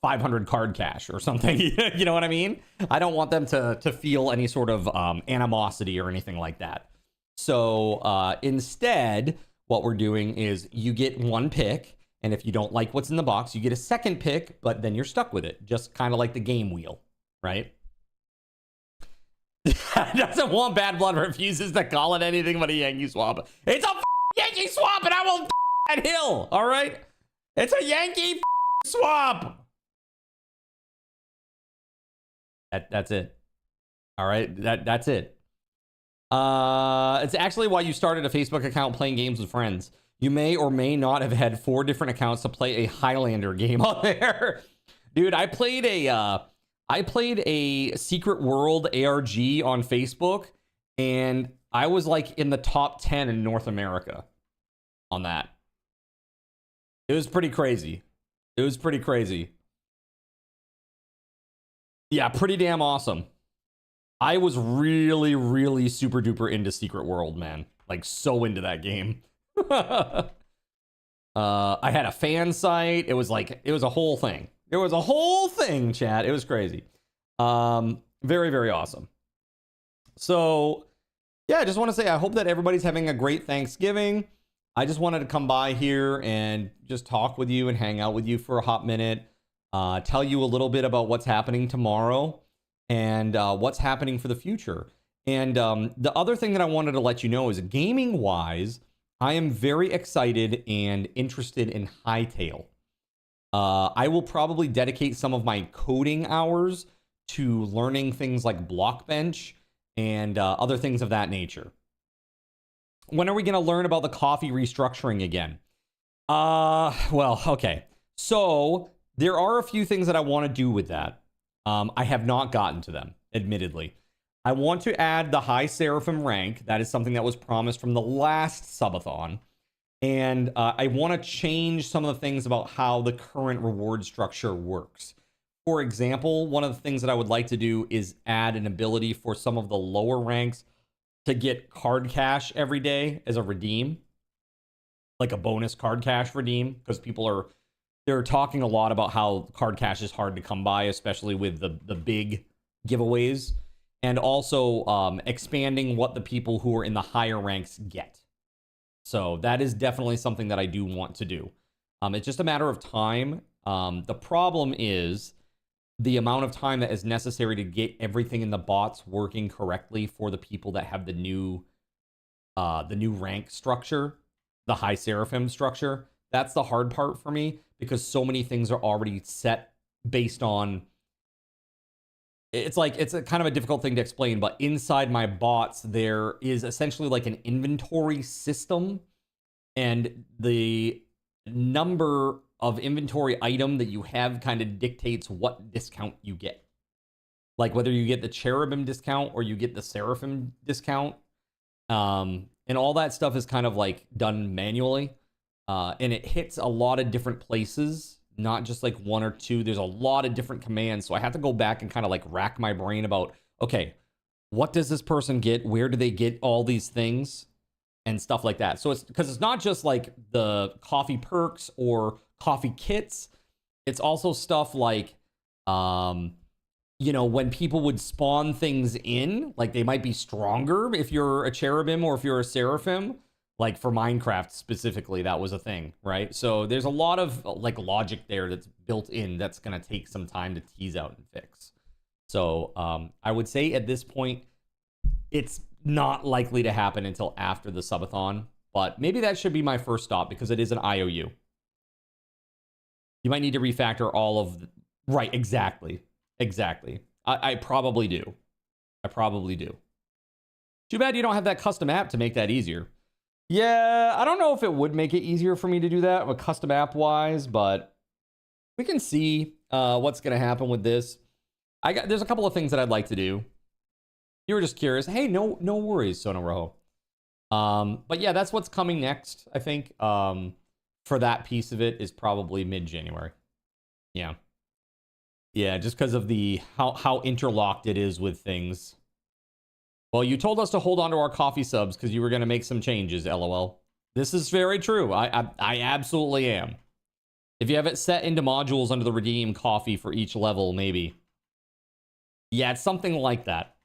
B: 500 card cash or something. You know what I mean? I don't want them to feel any sort of animosity or anything like that. So instead, what we're doing is you get one pick, and if you don't like what's in the box, you get a second pick, but then you're stuck with it, just kind of like the game wheel, right? Doesn't want bad blood, refuses to call it anything but a Yankee swap. It's a Yankee swap, and I will that hill, all right? It's a Yankee swap. That's it. All right, that's it. It's actually why you started a Facebook account playing games with friends. You may or may not have had 4 different accounts to play a Highlander game on there. Dude, I played a Secret World ARG on Facebook, and I was like in the top 10 in North America on that. It was pretty crazy. It was pretty crazy. Yeah, pretty damn awesome. I was really, really super duper into Secret World, man. Like, so into that game. I had a fan site. It was a whole thing. It was a whole thing, chat. It was crazy. Very, very awesome. So, yeah, I just want to say I hope that everybody's having a great Thanksgiving. I just wanted to come by here and just talk with you and hang out with you for a hot minute. Tell you a little bit about what's happening tomorrow and what's happening for the future. And the other thing that I wanted to let you know is, gaming-wise, I am very excited and interested in Hightail. I will probably dedicate some of my coding hours to learning things like Blockbench and other things of that nature. When are we going to learn about the coffee restructuring again? Well, okay. So there are a few things that I want to do with that. I have not gotten to them, admittedly. I want to add the high seraphim rank. That is something that was promised from the last subathon. And I want to change some of the things about how the current reward structure works. For example, one of the things that I would like to do is add an ability for some of the lower ranks to get card cash every day as a redeem, like a bonus card cash redeem, because they're talking a lot about how card cash is hard to come by, especially with the big giveaways, and also expanding what the people who are in the higher ranks get. So that is definitely something that I do want to do. It's just a matter of time. The problem is the amount of time that is necessary to get everything in the bots working correctly for the people that have the new rank structure, the high seraphim structure. That's the hard part for me, because so many things are already set based on. It's a kind of a difficult thing to explain, but inside my bots, there is essentially like an inventory system, and the number of inventory item that you have kind of dictates what discount you get. Like whether you get the cherubim discount or you get the seraphim discount. And all that stuff is kind of like done manually. And it hits a lot of different places, not just like one or two. There's a lot of different commands. So I have to go back and kind of like rack my brain about, okay, what does this person get? Where do they get all these things? And stuff like that. So it's because it's not just like the coffee perks or coffee kits. It's also stuff like, when people would spawn things in, like they might be stronger if you're a cherubim or if you're a seraphim. Like for Minecraft specifically, that was a thing, right? So there's a lot of like logic there that's built in that's going to take some time to tease out and fix. So I would say at this point, it's not likely to happen until after the subathon, but maybe that should be my first stop because it is an IOU. You might need to refactor all of right. Exactly. I probably do. Too bad you don't have that custom app to make that easier. Yeah, I don't know if it would make it easier for me to do that with custom app wise, but we can see what's going to happen with this. There's a couple of things that I'd like to do. You were just curious. Hey, no worries, Sona Rojo. But yeah, that's what's coming next, I think. For that piece of it is probably mid-January. Yeah. Yeah, just because of how interlocked it is with things. Well, you told us to hold on to our coffee subs because you were going to make some changes, LOL. This is very true. I absolutely am. If you have it set into modules under the redeem coffee for each level, maybe. Yeah, it's something like that.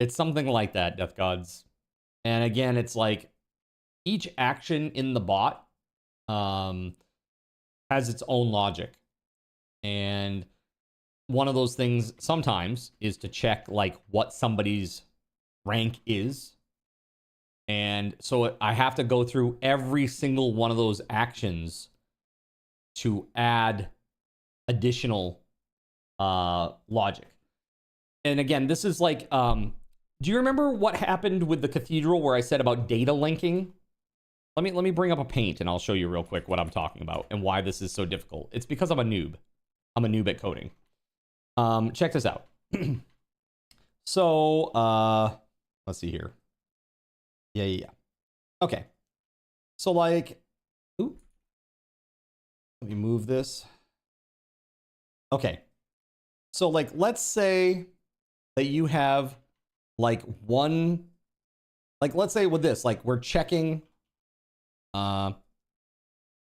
B: It's something like that, Death Gods. And again, it's like each action in the bot has its own logic. And one of those things sometimes is to check like what somebody's rank is. And so I have to go through every single one of those actions to add additional logic. And again, this is like, do you remember what happened with the cathedral where I said about data linking? Let me bring up a paint and I'll show you real quick what I'm talking about and why this is so difficult. It's because I'm a noob. I'm a noob at coding. Check this out. So, let's see here. Yeah. Okay. So like, ooh, let me move this. Okay. So like, let's say that you have like one, like, let's say with this, like we're checking,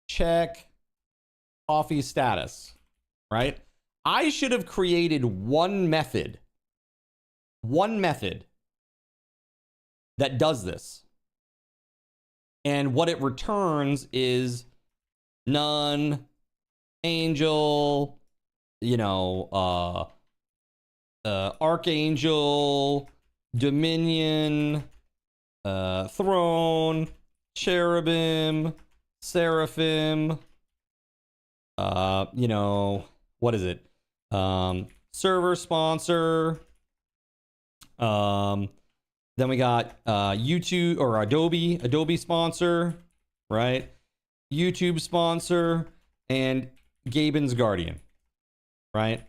B: check coffee status, right? I should have created one method that does this. And what it returns is none, angel, you know, archangel, dominion, throne, cherubim, seraphim, you know, what is it? Server sponsor. Then we got YouTube or Adobe sponsor, right? YouTube sponsor and Gaben's Guardian, right?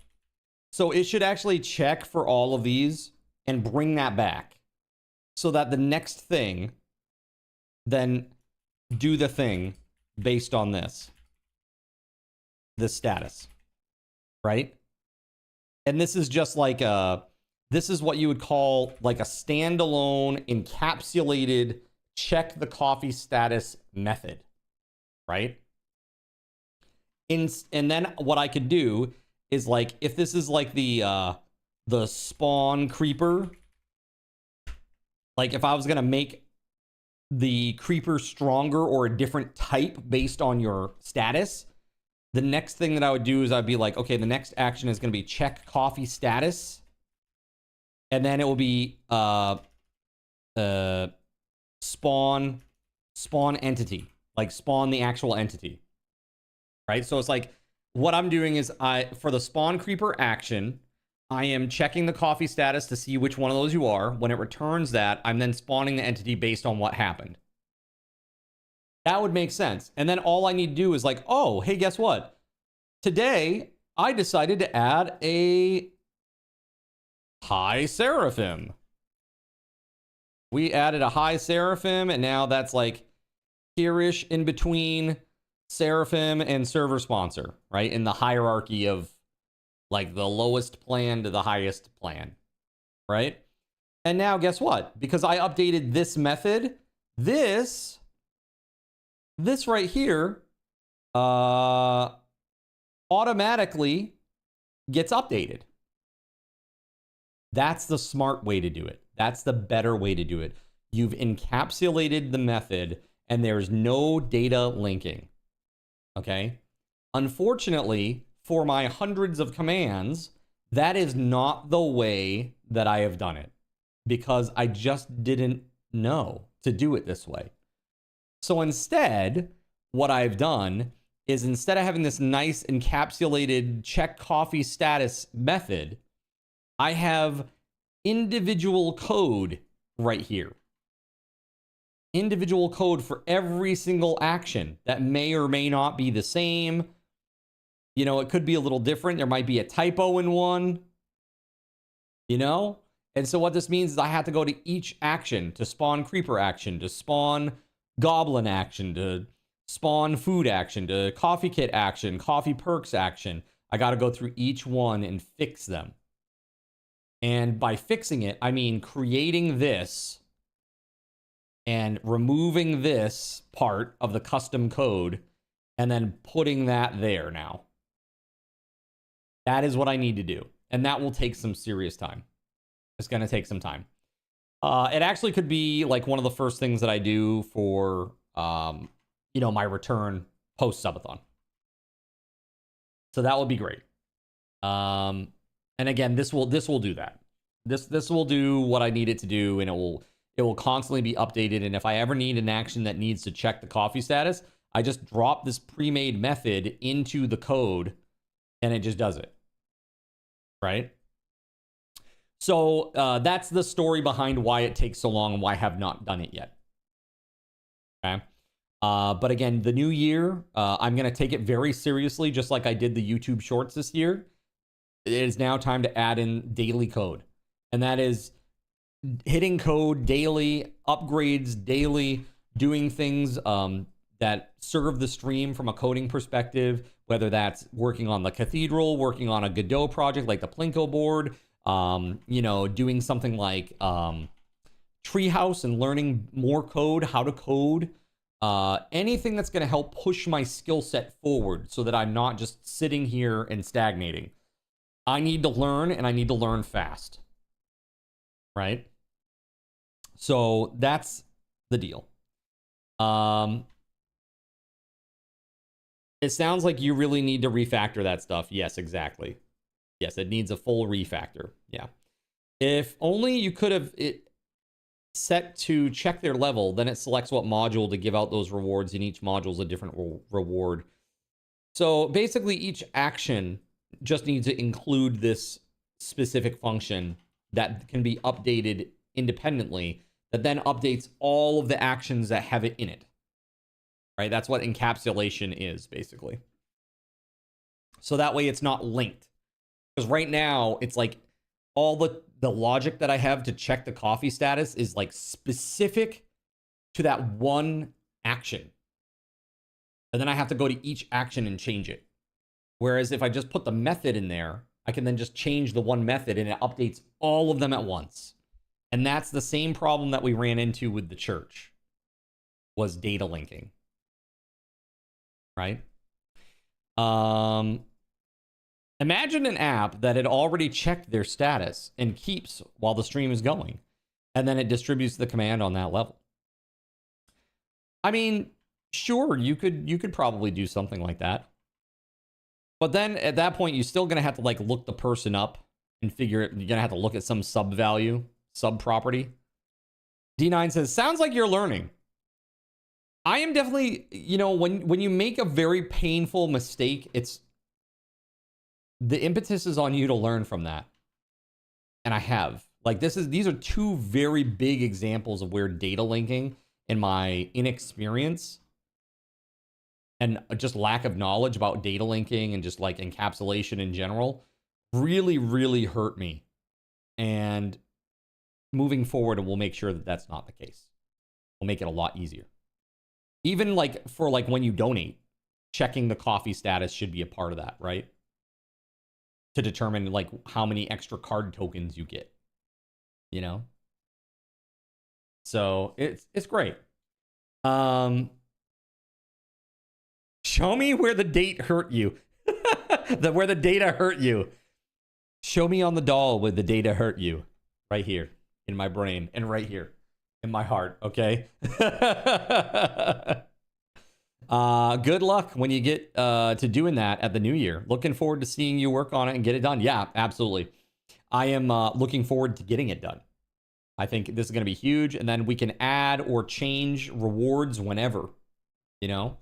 B: So it should actually check for all of these and bring that back so that the next thing then do the thing based on this status, right? And this is just like this is what you would call like a standalone encapsulated check the coffee status method, right? And then what I could do is like, if this is like the spawn creeper, like if I was going to make the creeper stronger or a different type based on your status, the next thing that I would do is I'd be like, okay, the next action is going to be check coffee status. And then it will be spawn entity, like spawn the actual entity, right? So it's like what I'm doing is for the spawn creeper action, I am checking the coffee status to see which one of those you are. When it returns that, I'm then spawning the entity based on what happened. That would make sense. And then all I need to do is like, oh, hey, guess what? Today, I decided to add a high seraphim. We added a high seraphim, and now that's like here-ish in between seraphim and server sponsor, right? In the hierarchy of like the lowest plan to the highest plan, right? And now guess what? Because I updated this method, this right here automatically gets updated. That's the smart way to do it. That's the better way to do it. You've encapsulated the method and there's no data linking. Okay? Unfortunately, for my hundreds of commands, that is not the way that I have done it because I just didn't know to do it this way. So instead, what I've done is instead of having this nice encapsulated check coffee status method, I have individual code right here. Individual code for every single action that may or may not be the same. You know, it could be a little different. There might be a typo in one, you know? And so what this means is I have to go to each action to spawn creeper action, to spawn goblin action, to spawn food action, to coffee kit action, coffee perks action. I got to go through each one and fix them. And by fixing it, I mean creating this and removing this part of the custom code and then putting that there now. That is what I need to do. And that will take some serious time. It's going to take some time. It actually could be like one of the first things that I do for, you know, my return post subathon. So that would be great. And again, this will do that. This will do what I need it to do, and it will constantly be updated. And if I ever need an action that needs to check the coffee status, I just drop this pre-made method into the code, and it just does it. Right? So that's the story behind why it takes so long and why I have not done it yet. Okay. But again, the new year, I'm going to take it very seriously, just like I did the YouTube shorts this year. It is now time to add in daily code. And that is hitting code daily, upgrades daily, doing things that serve the stream from a coding perspective, whether that's working on the Cathedral, working on a Godot project like the Plinko board, you know, doing something like Treehouse and learning more code, how to code, anything that's going to help push my skill set forward so that I'm not just sitting here and stagnating. I need to learn, and I need to learn fast. Right? So that's the deal. It sounds like you really need to refactor that stuff. Yes, exactly. Yes, it needs a full refactor. Yeah. If only you could have it set to check their level, then it selects what module to give out those rewards, and each module is a different reward. So basically, each action just needs to include this specific function that can be updated independently, that then updates all of the actions that have it in it. Right? That's what encapsulation is, basically. So that way it's not linked. Because right now, it's like all the logic that I have to check the coffee status is like specific to that one action. And then I have to go to each action and change it. Whereas if I just put the method in there, I can then just change the one method and it updates all of them at once. And that's the same problem that we ran into with the church, was data linking. Right? Imagine an app that had already checked their status and keeps while the stream is going, and then it distributes the command on that level. I mean, sure, you could probably do something like that. But then at that point, you're still going to have to like look the person up and figure it. You're going to have to look at some sub value, sub property. D9 says, sounds like you're learning. I am definitely, you know, when you make a very painful mistake, it's the impetus is on you to learn from that. And I have. Like these are two very big examples of where data linking and my inexperience and just lack of knowledge about data linking and just like encapsulation in general really, really hurt me. And moving forward, we'll make sure that that's not the case. We'll make it a lot easier. Even like for like when you donate, checking the coffee status should be a part of that, right? To determine like how many extra card tokens you get, you know? So it's great. Show me where the date hurt you. Where the data hurt you. Show me on the doll where the data hurt you. Right here in my brain and right here in my heart, okay? Good luck when you get to doing that at the new year. Looking forward to seeing you work on it and get it done. Yeah, absolutely. I am looking forward to getting it done. I think this is going to be huge, and then we can add or change rewards whenever, you know?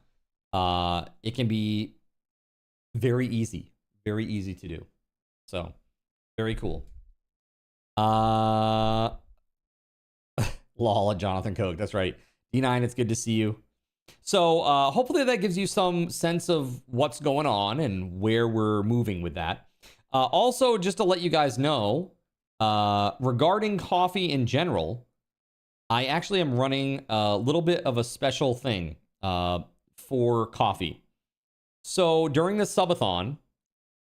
B: It can be very easy to do. So, very cool. Lol, Jonathan Koch, that's right. D9, it's good to see you. So hopefully that gives you some sense of what's going on and where we're moving with that. Also, just to let you guys know, regarding coffee in general, I actually am running a little bit of a special thing for coffee. So during the subathon,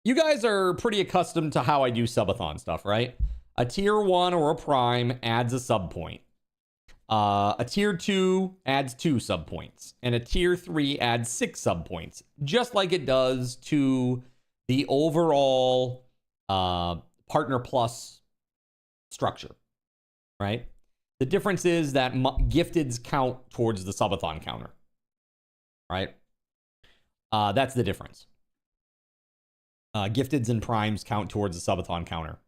B: you guys are pretty accustomed to how I do subathon stuff, right? A tier 1 or a prime adds a sub point. A tier 2 adds 2 sub points, and a tier 3 adds 6 sub points, just like it does to the overall Partner Plus structure, right? The difference is that gifteds count towards the subathon counter, right? That's the difference. Gifteds and primes count towards the subathon counter.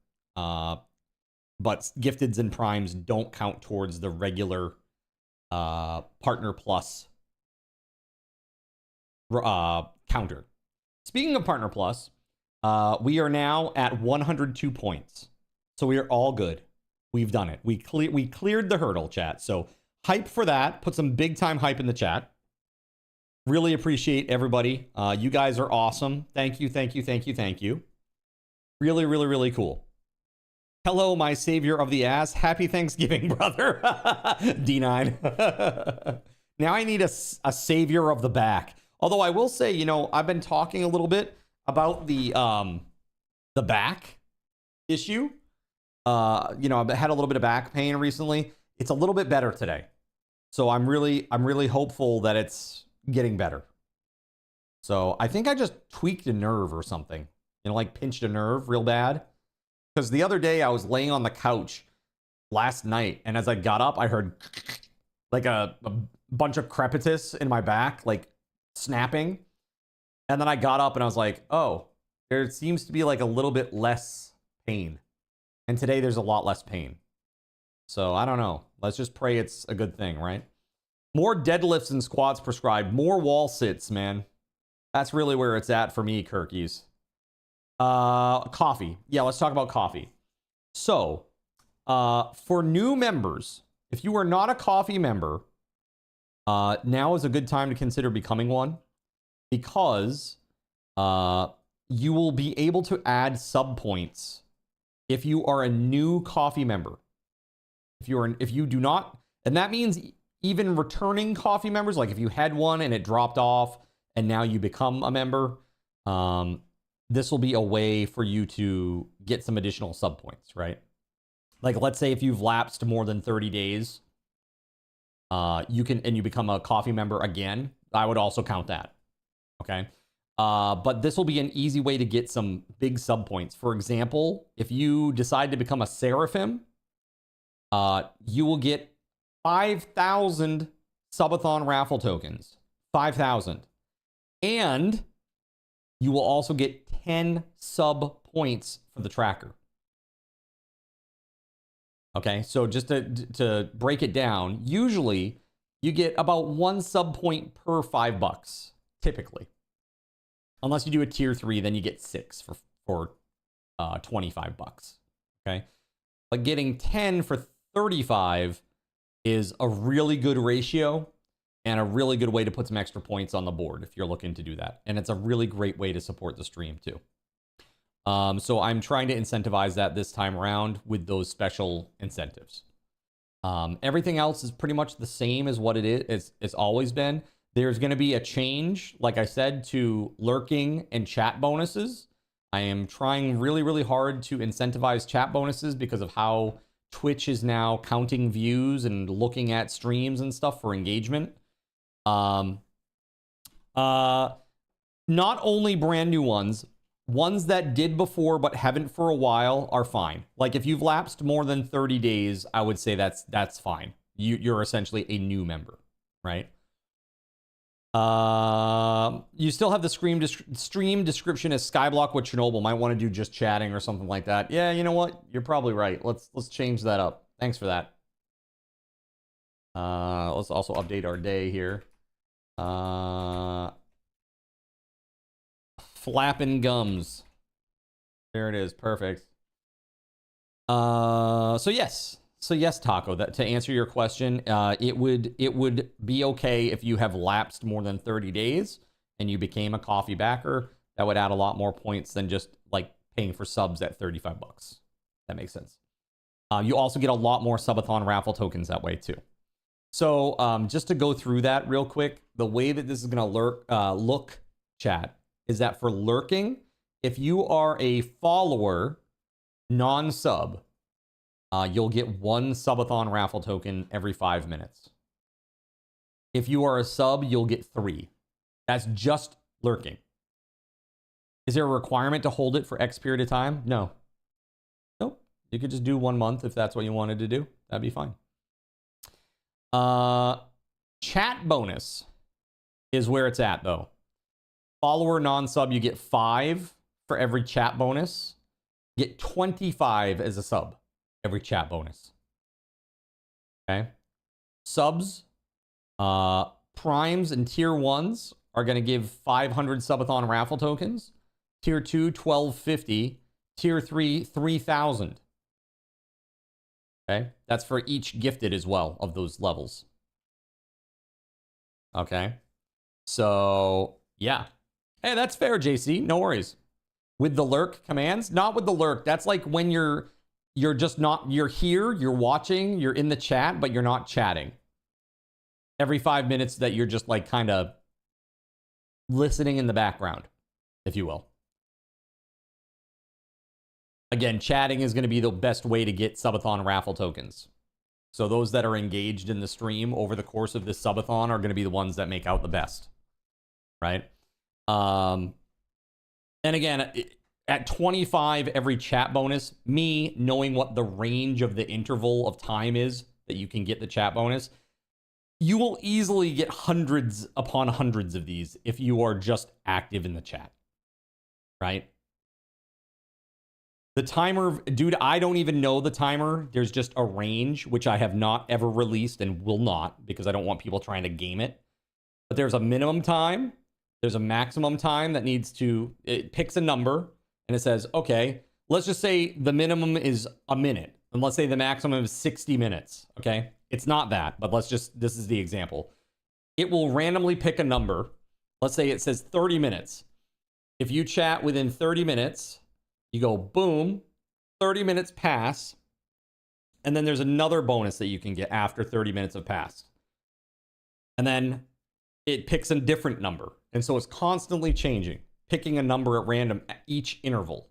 B: But gifteds and primes don't count towards the regular Partner Plus counter. Speaking of Partner Plus, we are now at 102 points. So we are all good. We've done it. We cleared the hurdle, chat. So hype for that. Put some big time hype in the chat. Really appreciate everybody. You guys are awesome. Thank you, thank you, thank you, thank you. Really, really, really cool. Hello, my savior of the ass. Happy Thanksgiving, brother. D9. Now I need a savior of the back. Although I will say, you know, I've been talking a little bit about the back issue. You know, I've had a little bit of back pain recently. It's a little bit better today. So I'm really hopeful that it's getting better. So I think I just tweaked a nerve or something. You know, like pinched a nerve real bad. Because the other day I was laying on the couch last night, and as I got up, I heard like a bunch of crepitus in my back, like snapping. And then I got up and I was like, oh, there seems to be like a little bit less pain. And today there's a lot less pain. So I don't know. Let's just pray it's a good thing, right? More deadlifts and squats prescribed. More wall sits, man. That's really where it's at for me, Kirkies. Coffee. Yeah, let's talk about coffee. So, for new members, if you are not a coffee member, now is a good time to consider becoming one, because you will be able to add sub points if you are a new coffee member. If you do not, and that means even returning coffee members, like if you had one and it dropped off and now you become a member, this will be a way for you to get some additional sub points, right? Like, let's say if you've lapsed more than 30 days, you become a coffee member again. I would also count that. Okay. But this will be an easy way to get some big sub points. For example, if you decide to become a Seraphim, you will get 5,000 subathon raffle tokens. 5,000. And you will also get 10 sub points for the tracker. Okay, so just to break it down, usually you get about 1 sub point per $5, typically. Unless you do a tier 3, then you get 6 for $25. Okay, but getting 10 for 35 is a really good ratio and a really good way to put some extra points on the board if you're looking to do that. And it's a really great way to support the stream too. So I'm trying to incentivize that this time around with those special incentives. Everything else is pretty much the same as what it is. It's always been. There's going to be a change, like I said, to lurking and chat bonuses. I am trying really, really hard to incentivize chat bonuses because of how Twitch is now counting views and looking at streams and stuff for engagement. Not only brand new ones that did before but haven't for a while are fine. Like if you've lapsed more than 30 days, I would say that's fine. You're essentially a new member, right? You still have the stream description as Skyblock with Chernobyl. Might want to do just chatting or something like that. Yeah, you know what? You're probably right. Let's change that up. Thanks for that. Let's also update our day here. Flappin' gums. There it is. Perfect. So yes, Taco, that to answer your question, it would be okay if you have lapsed more than 30 days and you became a coffee backer. That would add a lot more points than just like paying for subs at $35. That makes sense. You also get a lot more subathon raffle tokens that way too. So just to go through that real quick, the way that this is going to look, chat, is that for lurking, if you are a follower, non-sub, you'll get 1 subathon raffle token every 5 minutes. If you are a sub, you'll get 3. That's just lurking. Is there a requirement to hold it for X period of time? No. Nope. You could just do 1 month if that's what you wanted to do. That'd be fine. Chat bonus is where it's at, though. Follower non-sub, you get 5 for every chat bonus. You get 25 as a sub, every chat bonus. Okay. Subs, primes and tier 1s are going to give 500 subathon raffle tokens. Tier 2, 1250. Tier 3, 3000. Okay. That's for each gifted as well of those levels. Okay. So, yeah. Hey, that's fair, JC. No worries. With the lurk commands? Not with the lurk. That's like when you're just not, you're here, you're watching, you're in the chat, but you're not chatting. Every 5 minutes that you're just like kind of listening in the background, if you will. Again, chatting is going to be the best way to get subathon raffle tokens. So those that are engaged in the stream over the course of this subathon are going to be the ones that make out the best. Right? And again, at 25 every chat bonus, me knowing what the range of the interval of time is that you can get the chat bonus, you will easily get hundreds upon hundreds of these if you are just active in the chat. Right? The timer, dude, I don't even know the timer. There's just a range, which I have not ever released and will not, because I don't want people trying to game it. But there's a minimum time. There's a maximum time that needs to, it picks a number, and it says, okay, let's just say the minimum is a minute, and let's say the maximum is 60 minutes, okay? It's not that, but let's just, this is the example. It will randomly pick a number. Let's say it says 30 minutes. If you chat within 30 minutes, you go boom, 30 minutes pass, and then there's another bonus that you can get after 30 minutes have passed. And then it picks a different number. And so it's constantly changing, picking a number at random at each interval.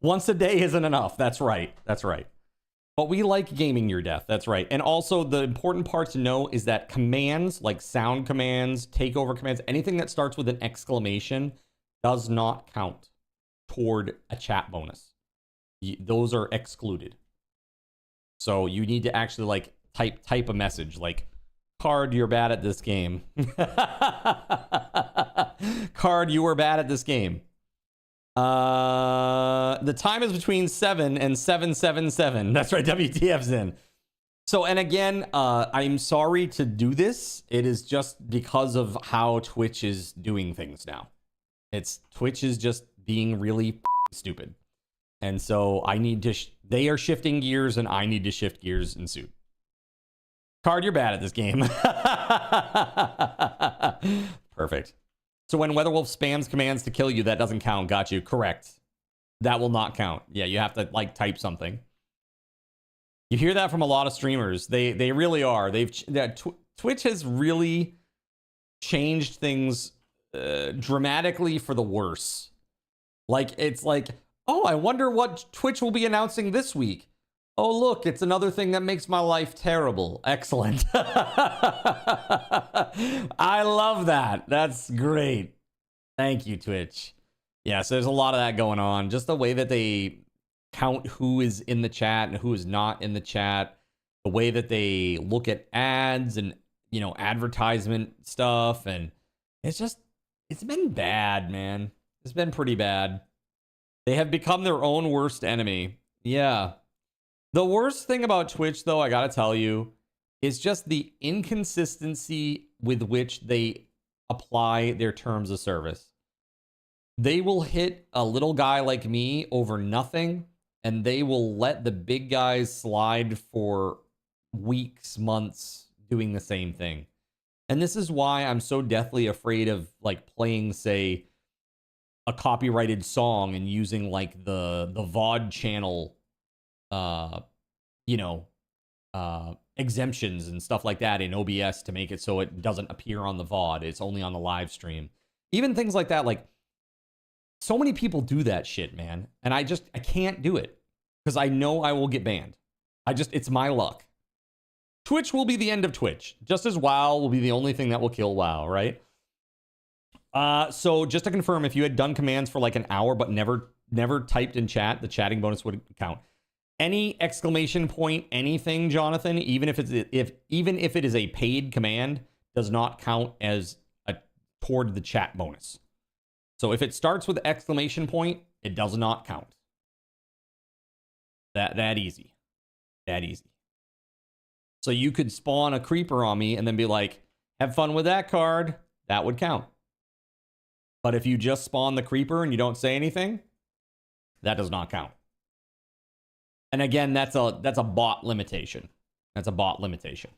B: Once a day isn't enough. That's right. That's right. But we like gaming your death. That's right. And also the important part to know is that commands like sound commands, takeover commands, anything that starts with an exclamation does not count toward a chat bonus. Those are excluded. So you need to actually like type a message like, Card, you're bad at this game. Card, you were bad at this game. The time is between 7 and 777. That's right, WTF's in. So, and again, I'm sorry to do this. It is just because of how Twitch is doing things now. Twitch is just being really stupid. And so I need to, they are shifting gears and I need to shift gears in suit. Card, you're bad at this game. Perfect. So when WeatherWolf spams commands to kill you, that doesn't count. Got you. Correct. That will not count. Yeah, you have to like type something. You hear that from a lot of streamers. They really are. Twitch has really changed things dramatically for the worse. Like, it's like, oh, I wonder what Twitch will be announcing this week. Oh, look, it's another thing that makes my life terrible. Excellent. I love that. That's great. Thank you, Twitch. Yeah, so there's a lot of that going on. Just the way that they count who is in the chat and who is not in the chat. The way that they look at ads and, you know, advertisement stuff. And it's just, it's been bad, man. It's been pretty bad. They have become their own worst enemy. Yeah. The worst thing about Twitch, though, I gotta tell you, is just the inconsistency with which they apply their terms of service. They will hit a little guy like me over nothing, and they will let the big guys slide for weeks, months, doing the same thing. And this is why I'm so deathly afraid of, like, playing, say, a copyrighted song and using, like, the VOD channel exemptions and stuff like that in OBS to make it so it doesn't appear on the VOD. It's only on the live stream. Even things like that, like, so many people do that shit, man. And I can't do it. because I know I will get banned. It's my luck. Twitch will be the end of Twitch, just as WoW will be the only thing that will kill WoW, right? So just to confirm, if you had done commands for like an hour but never typed in chat, the chatting bonus would count. Any exclamation point, anything, Jonathan, even if it is a paid command, does not count as toward the chat bonus. So if it starts with exclamation point, it does not count. That easy. That easy. So you could spawn a creeper on me and then be like, have fun with that card. That would count. But if you just spawn the creeper and you don't say anything, that does not count. And again, that's a bot limitation. That's a bot limitation.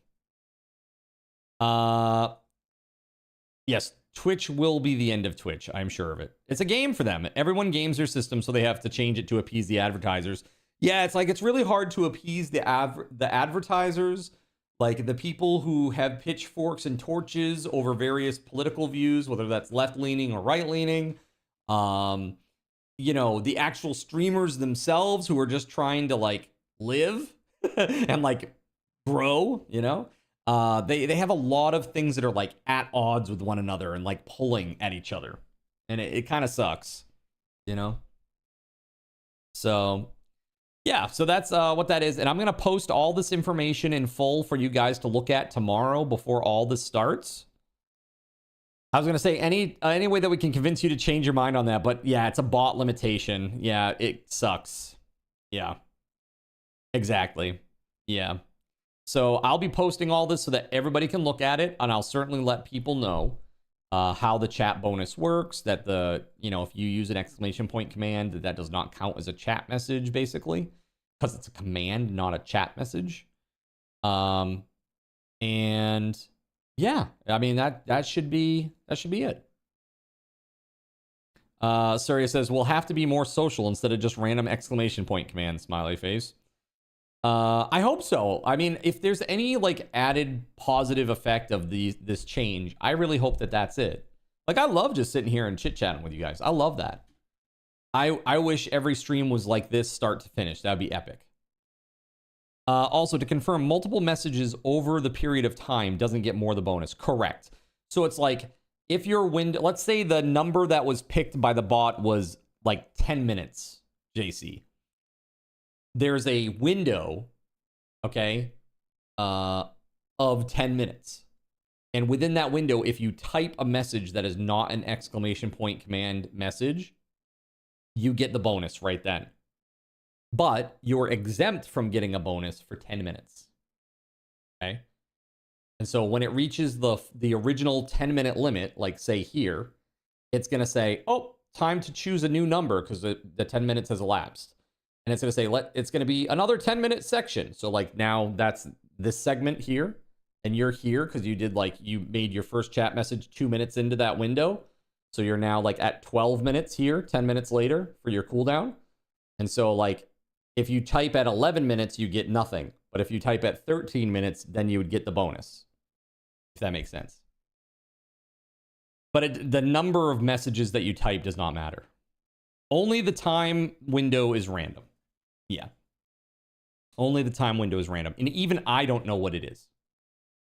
B: Yes, Twitch will be the end of Twitch. I'm sure of it. It's a game for them. Everyone games their system, so they have to change it to appease the advertisers. Yeah, it's really hard to appease the advertisers, like the people who have pitchforks and torches over various political views, whether that's left-leaning or right-leaning. You know, the actual streamers themselves who are just trying to like live and like grow, you know. They have a lot of things that are like at odds with one another and like pulling at each other. And it kind of sucks, you know? So yeah, so that's what that is. And I'm going to post all this information in full for you guys to look at tomorrow before all this starts. I was going to say any way that we can convince you to change your mind on that. But yeah, it's a bot limitation. Yeah, it sucks. Yeah, exactly. Yeah. So I'll be posting all this so that everybody can look at it. And I'll certainly let people know how the chat bonus works. That if you use an exclamation point command, that does not count as a chat message, basically. Because it's a command, not a chat message. And yeah, I mean, that should be it. Surya says, we'll have to be more social instead of just random exclamation point commands, smiley face. I hope so. I mean, if there's any like added positive effect of this change, I really hope that that's it. Like, I love just sitting here and chit-chatting with you guys. I love that. I wish every stream was like this start to finish. That would be epic. Also, to confirm, multiple messages over the period of time doesn't get more the bonus. Correct. So it's like, if your window, let's say the number that was picked by the bot was like 10 minutes, JC. There's a window, okay, of 10 minutes. And within that window, if you type a message that is not an exclamation point command message, you get the bonus right then. But you're exempt from getting a bonus for 10 minutes. Okay? And so when it reaches the original 10-minute limit, like say here, it's going to say, oh, time to choose a new number because the 10 minutes has elapsed. And it's going to say, it's going to be another 10-minute section. So like now that's this segment here. And you're here because you made your first chat message 2 minutes into that window. So you're now like at 12 minutes here, 10 minutes later for your cooldown. And so like, if you type at 11 minutes, you get nothing. But if you type at 13 minutes, then you would get the bonus. If that makes sense. But the number of messages that you type does not matter. Only the time window is random. Yeah. Only the time window is random. And even I don't know what it is.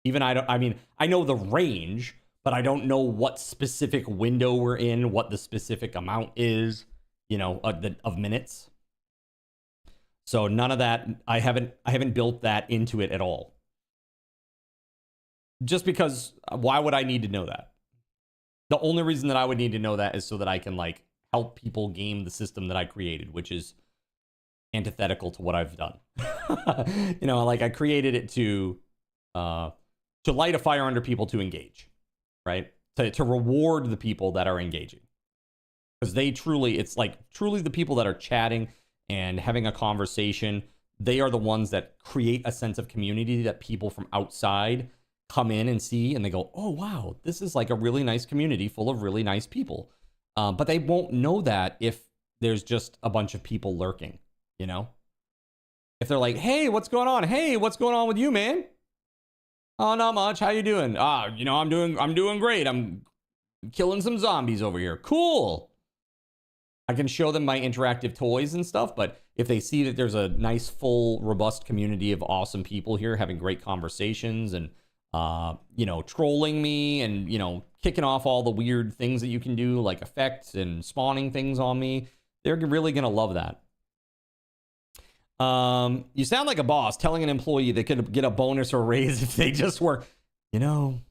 B: I know the range, but I don't know what specific window we're in, what the specific amount is, of minutes. So none of that, I haven't built that into it at all. Just because, why would I need to know that? The only reason that I would need to know that is so that I can like help people game the system that I created, which is antithetical to what I've done. Like I created it to light a fire under people to engage, right? To reward the people that are engaging. Because it's truly the people that are chatting and having a conversation, they are the ones that create a sense of community that people from outside come in and see, and they go, oh, wow, this is like a really nice community full of really nice people. But they won't know that if there's just a bunch of people lurking, If they're like, hey, what's going on? Hey, what's going on with you, man? Oh, not much. How you doing? I'm doing great. I'm killing some zombies over here. Cool. I can show them my interactive toys and stuff, but if they see that there's a nice, full, robust community of awesome people here having great conversations and, you know, trolling me and, you know, kicking off all the weird things that you can do, like effects and spawning things on me, they're really going to love that. You sound like a boss telling an employee they could get a bonus or a raise if they just work. You know,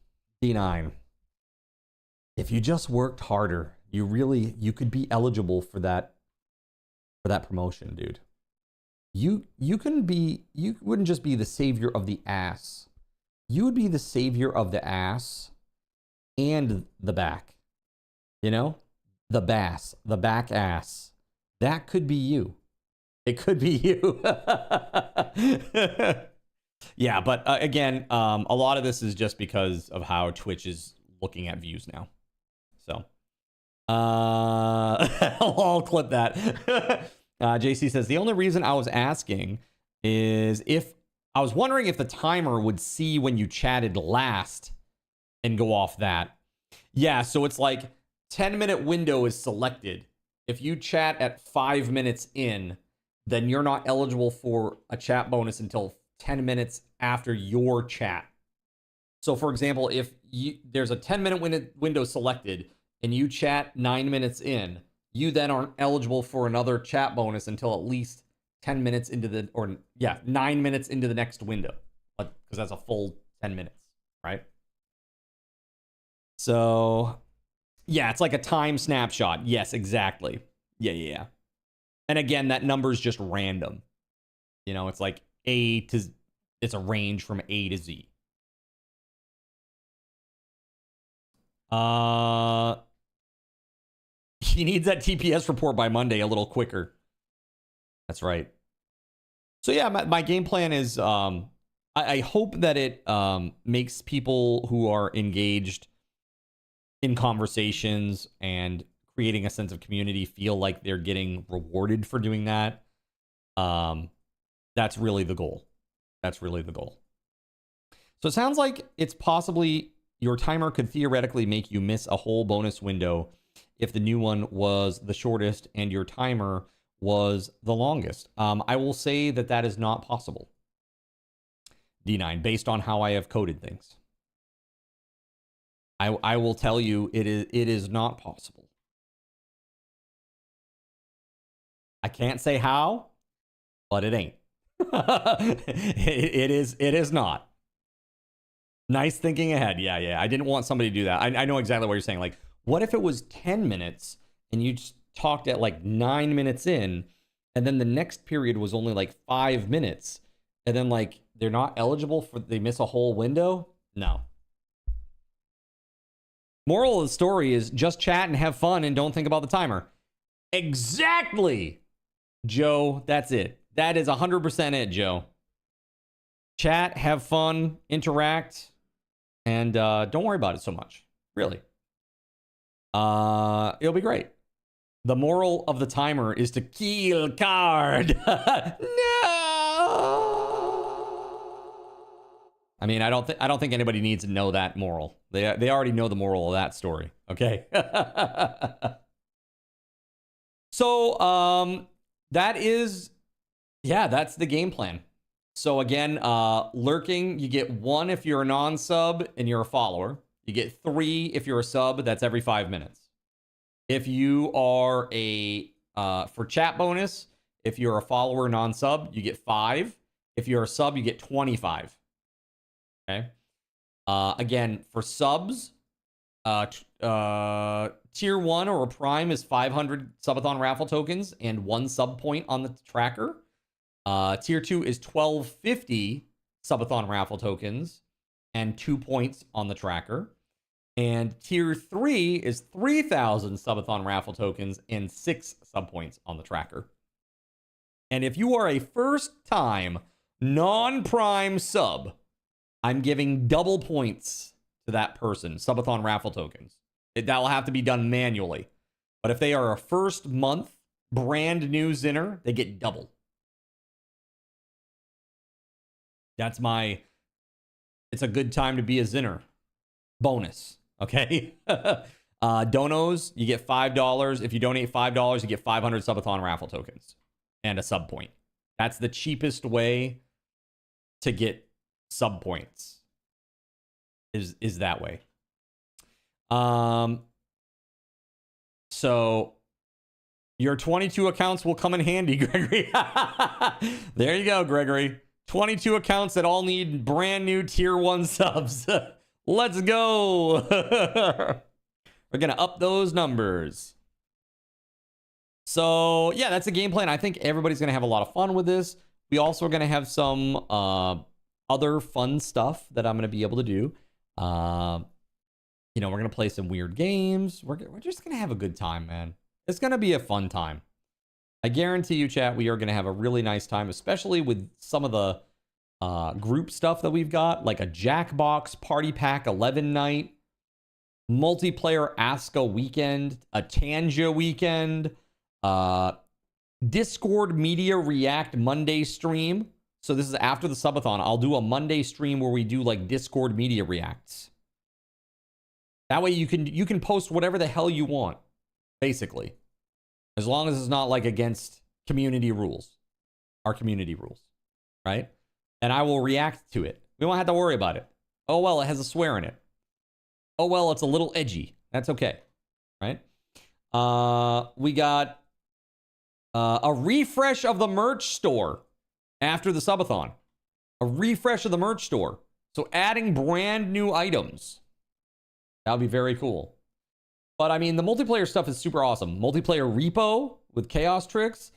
B: D9, if you just worked harder, you could be eligible for that promotion, dude. You wouldn't just be the savior of the ass. You would be the savior of the ass and the back. You know? The back ass. That could be you. It could be you. Yeah, but again, a lot of this is just because of how Twitch is looking at views now. So, I'll clip that. JC says, the only reason I was asking is I was wondering if the timer would see when you chatted last and go off that. Yeah, so it's like 10-minute window is selected. If you chat at 5 minutes in, then you're not eligible for a chat bonus until 10 minutes after your chat. So for example, if there's a 10-minute window selected and you chat 9 minutes in, you then aren't eligible for another chat bonus until at least 10 minutes into 9 minutes into the next window, because that's a full 10 minutes, right? So yeah, it's like a time snapshot. Yes, exactly. Yeah. And again, that number is just random. You know, it's like it's a range from A to Z. He needs that TPS report by Monday a little quicker. That's right. So yeah, my game plan is, I hope that it makes people who are engaged in conversations and creating a sense of community feel like they're getting rewarded for doing that. That's really the goal. That's really the goal. So it sounds like it's possibly your timer could theoretically make you miss a whole bonus window if the new one was the shortest and your timer was the longest. I will say that that is not possible. D9, based on how I have coded things. I will tell you it is not possible. I can't say how, but it ain't. it is not. Nice thinking ahead. Yeah. I didn't want somebody to do that. I know exactly what you're saying. Like, what if it was 10 minutes and you just talked at like 9 minutes in, and then the next period was only like 5 minutes, and then like they're not eligible for, they miss a whole window? No. Moral of the story is just chat and have fun and don't think about the timer. Exactly, Joe. That's it. That is 100% it, Joe. Chat, have fun, interact, and don't worry about it so much. Really. It'll be great. The moral of the timer is to kill card. No. I mean, I don't think anybody needs to know that moral. They already know the moral of that story. Okay. So that is, yeah, that's the game plan. So again, lurking, you get 1 if you're a non-sub and you're a follower. You get 3 if you're a sub. That's every 5 minutes. If you are for chat bonus, if you're a follower non-sub, you get 5. If you're a sub, you get 25. Okay. Again, for subs, tier 1 or a prime is 500 subathon raffle tokens and 1 sub point on the tracker. Tier 2 is 1250 subathon raffle tokens and 2 points on the tracker. And tier 3 is 3,000 subathon raffle tokens and 6 sub points on the tracker. And if you are a first-time non-prime sub, I'm giving double points to that person, subathon raffle tokens. That will have to be done manually. But if they are a first month brand new Zinner, they get double. That's it's a good time to be a Zinner bonus. Okay. Donos, you get $5. If you donate $5, you get 500 subathon raffle tokens and a sub point. That's the cheapest way to get sub points. Is that way. So your 22 accounts will come in handy, Gregory. There you go, Gregory. 22 accounts that all need brand new tier 1 subs. Let's go. We're going to up those numbers. So, yeah, that's the game plan. I think everybody's going to have a lot of fun with this. We also are going to have some other fun stuff that I'm going to be able to do. You know, we're going to play some weird games. We're just going to have a good time, man. It's going to be a fun time. I guarantee you, chat, we are going to have a really nice time, especially with some of the group stuff that we've got, like a Jackbox Party Pack 11 night, multiplayer Aska weekend, a Tanja weekend, Discord Media React Monday stream. So this is after the subathon. I'll do a Monday stream where we do like Discord Media Reacts. That way you can post whatever the hell you want, basically. As long as it's not like against community rules. Our community rules. Right? And I will react to it. We won't have to worry about it. Oh well, it has a swear in it. Oh well, it's a little edgy. That's okay. Right? We got a refresh of the merch store after the subathon. A refresh of the merch store. So adding brand new items. That would be very cool. But I mean, the multiplayer stuff is super awesome. Multiplayer repo with chaos tricks.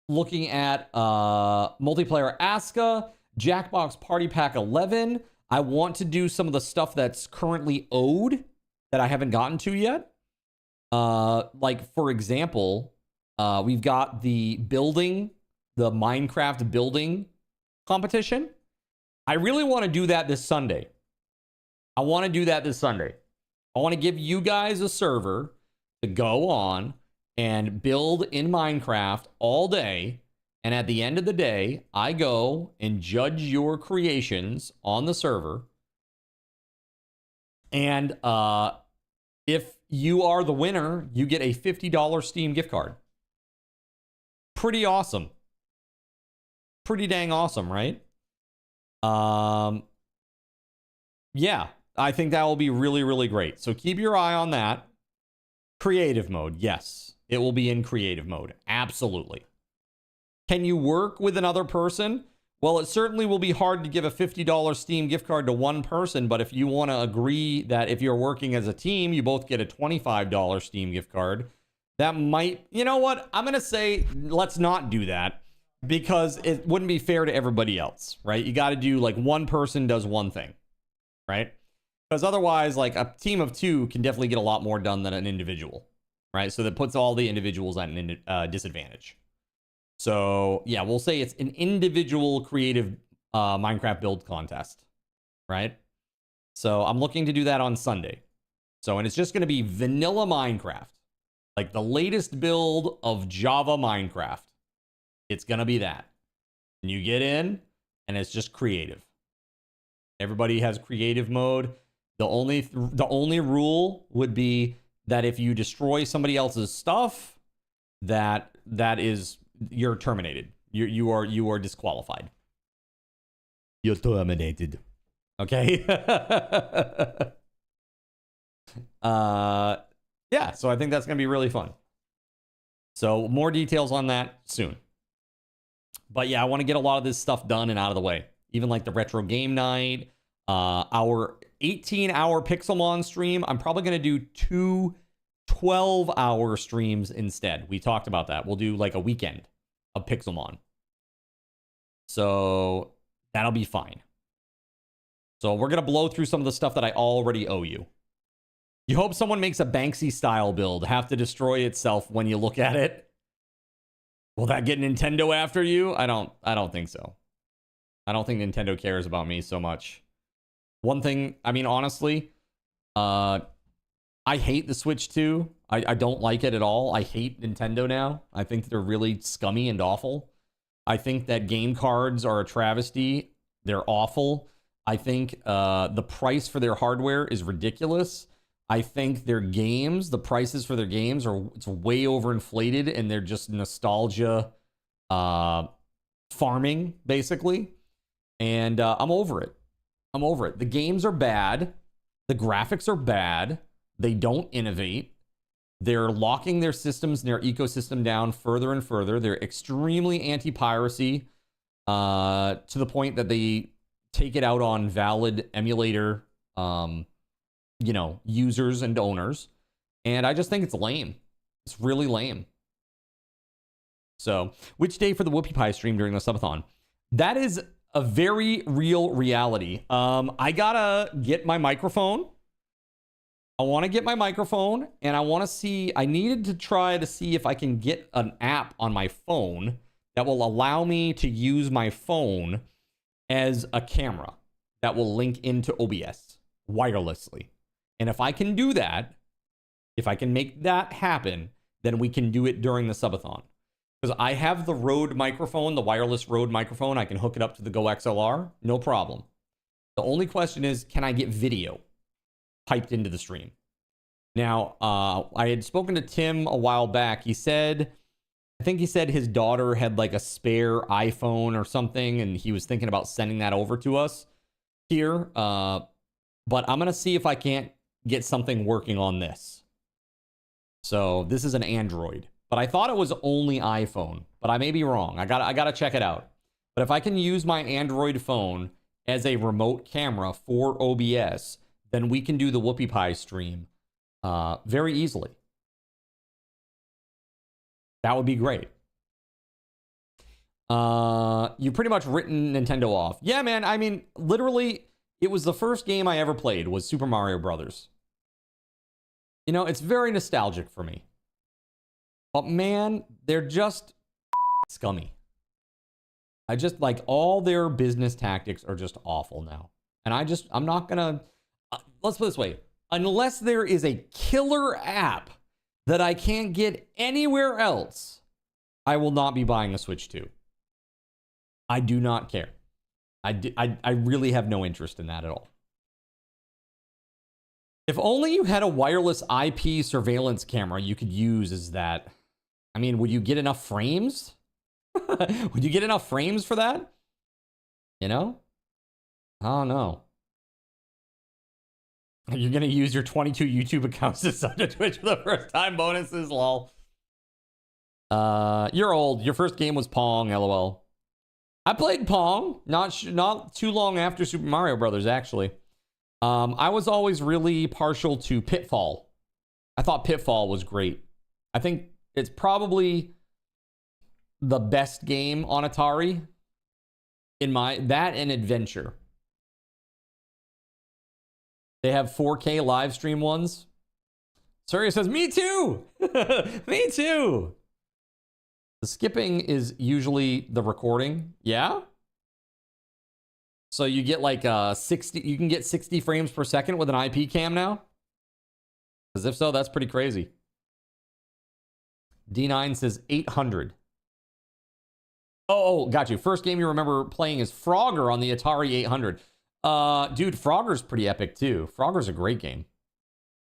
B: Looking at multiplayer Aska, Jackbox Party Pack 11. I want to do some of the stuff that's currently owed that I haven't gotten to yet. Like, for example, we've got the Minecraft building competition. I really want to do that this Sunday. I want to give you guys a server to go on and build in Minecraft all day. And at the end of the day, I go and judge your creations on the server. And if you are the winner, you get a $50 Steam gift card. Pretty awesome. Pretty dang awesome, right? Yeah, I think that will be really, really great. So keep your eye on that. Creative mode, yes. It will be in creative mode. Absolutely. Can you work with another person? Well, it certainly will be hard to give a $50 Steam gift card to one person, but if you want to agree that if you're working as a team, you both get a $25 Steam gift card, that might... You know what? I'm going to say let's not do that because it wouldn't be fair to everybody else, right? You got to do like one person does one thing, right? Because otherwise, like a team of two can definitely get a lot more done than an individual, right? So that puts all the individuals at an disadvantage. So yeah, we'll say it's an individual creative Minecraft build contest, right? So I'm looking to do that on Sunday. So, and it's just going to be vanilla Minecraft, like the latest build of Java Minecraft. It's going to be that. And you get in and it's just creative. Everybody has creative mode. The only rule would be that if you destroy somebody else's stuff, you're terminated. You are disqualified. You're terminated. Okay. Yeah, so I think that's gonna be really fun. So more details on that soon. But yeah, I want to get a lot of this stuff done and out of the way. Even like the retro game night, our 18-hour Pixelmon stream. I'm probably gonna do 2 12-hour streams instead. We talked about that. We'll do like a weekend of Pixelmon. So that'll be fine. So we're going to blow through some of the stuff that I already owe you. You hope someone makes a Banksy style build, have to destroy itself when you look at it. Will that get Nintendo after you? I don't think so. I don't think Nintendo cares about me so much. One thing, I mean, honestly, I hate the Switch 2. I don't like it at all. I hate Nintendo now. I think they're really scummy and awful. I think that game cards are a travesty. They're awful. I think the price for their hardware is ridiculous. I think their games, the prices for their games it's way overinflated, and they're just nostalgia farming, basically. And I'm over it. I'm over it. The games are bad. The graphics are bad. They don't innovate. They're locking their systems and their ecosystem down further and further. They're extremely anti-piracy to the point that they take it out on valid emulator, users and owners. And I just think it's lame. It's really lame. So, which day for the Whoopie Pie stream during the subathon? That is a very real reality. I gotta get my microphone. I want to get my microphone, and I needed to try to see if I can get an app on my phone that will allow me to use my phone as a camera that will link into OBS wirelessly. And if I can do that, if I can make that happen, then we can do it during the subathon. Because I have the Rode microphone, the wireless Rode microphone. I can hook it up to the Go XLR, no problem. The only question is, can I get video piped into the stream? Now, I had spoken to Tim a while back. I think he said his daughter had like a spare iPhone or something, and he was thinking about sending that over to us here. But I'm going to see if I can't get something working on this. So this is an Android, but I thought it was only iPhone, but I may be wrong. I gotta check it out. But if I can use my Android phone as a remote camera for OBS, then we can do the Whoopie Pie stream very easily. That would be great. You pretty much written Nintendo off. Yeah, man. I mean, literally, it was the first game I ever played was Super Mario Brothers. You know, it's very nostalgic for me. But man, they're just scummy. I just like all their business tactics are just awful now. And I'm not gonna, let's put it this way. Unless there is a killer app that I can't get anywhere else, I will not be buying a Switch 2. I do not care. I really have no interest in that at all. If only you had a wireless IP surveillance camera you could use as that. I mean, would you get enough frames? Would you get enough frames for that? You know? I don't know. You're going to use your 22 YouTube accounts to sub to Twitch for the first time bonuses, lol. You're old. Your first game was Pong, lol. I played Pong, not too long after Super Mario Brothers, actually. I was always really partial to Pitfall. I thought Pitfall was great. I think it's probably the best game on Atari in that and Adventure. They have 4K live stream ones. Surya says, me too. Me too. The skipping is usually the recording. Yeah. So you get like 60, you can get 60 frames per second with an IP cam now? Because if so, that's pretty crazy. D9 says 800. Oh, got you. First game you remember playing is Frogger on the Atari 800. Dude, Frogger's pretty epic too. Frogger's a great game.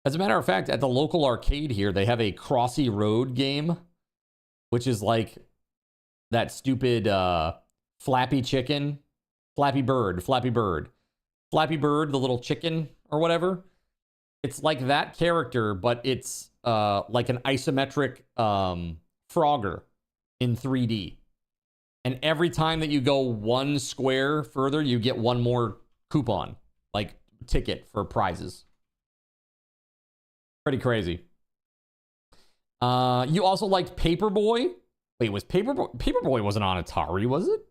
B: As a matter of fact, at the local arcade here, they have a Crossy Road game, which is like that stupid Flappy Bird, the little chicken or whatever. It's like that character, but it's like an isometric Frogger in 3D. And every time that you go one square further, you get one more coupon, like ticket for prizes. Pretty crazy. You also liked Paperboy? Wait, was Paperboy wasn't on Atari, was it?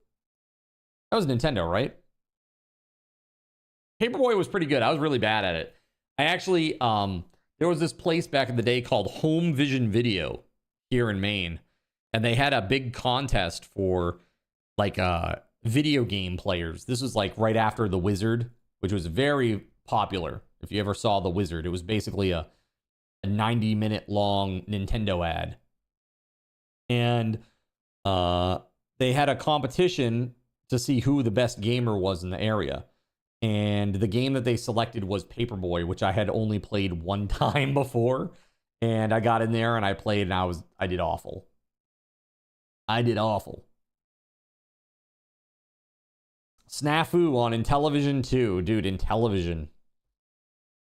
B: That was Nintendo, right? Paperboy was pretty good. I was really bad at it. I actually, there was this place back in the day called Home Vision Video here in Maine. And they had a big contest for like video game players. This was like right after The Wizard, which was very popular. If you ever saw The Wizard, it was basically a 90-minute long Nintendo ad. And they had a competition to see who the best gamer was in the area. And the game that they selected was Paperboy, which I had only played one time before. And I got in there and I played and I did awful. I did awful. Snafu on Intellivision 2. Dude, Intellivision.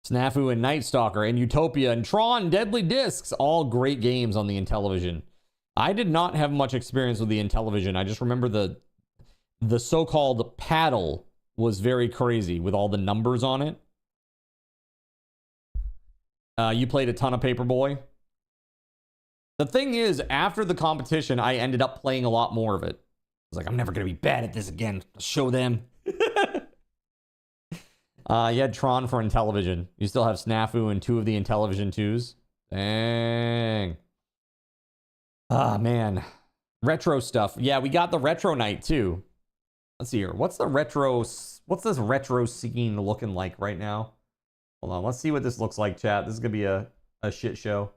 B: Snafu and Night Stalker and Utopia and Tron Deadly Discs. All great games on the Intellivision. I did not have much experience with the Intellivision. I just remember the so-called paddle was very crazy with all the numbers on it. You played a ton of Paperboy. The thing is, after the competition, I ended up playing a lot more of it. I was like, I'm never going to be bad at this again. I'll show them. You had Tron for Intellivision. You still have Snafu and 2 of the Intellivision 2s. Dang. Ah, man. Retro stuff. Yeah, we got the retro night, too. Let's see here. What's this retro scene looking like right now? Hold on. Let's see what this looks like, chat. This is going to be a shit show.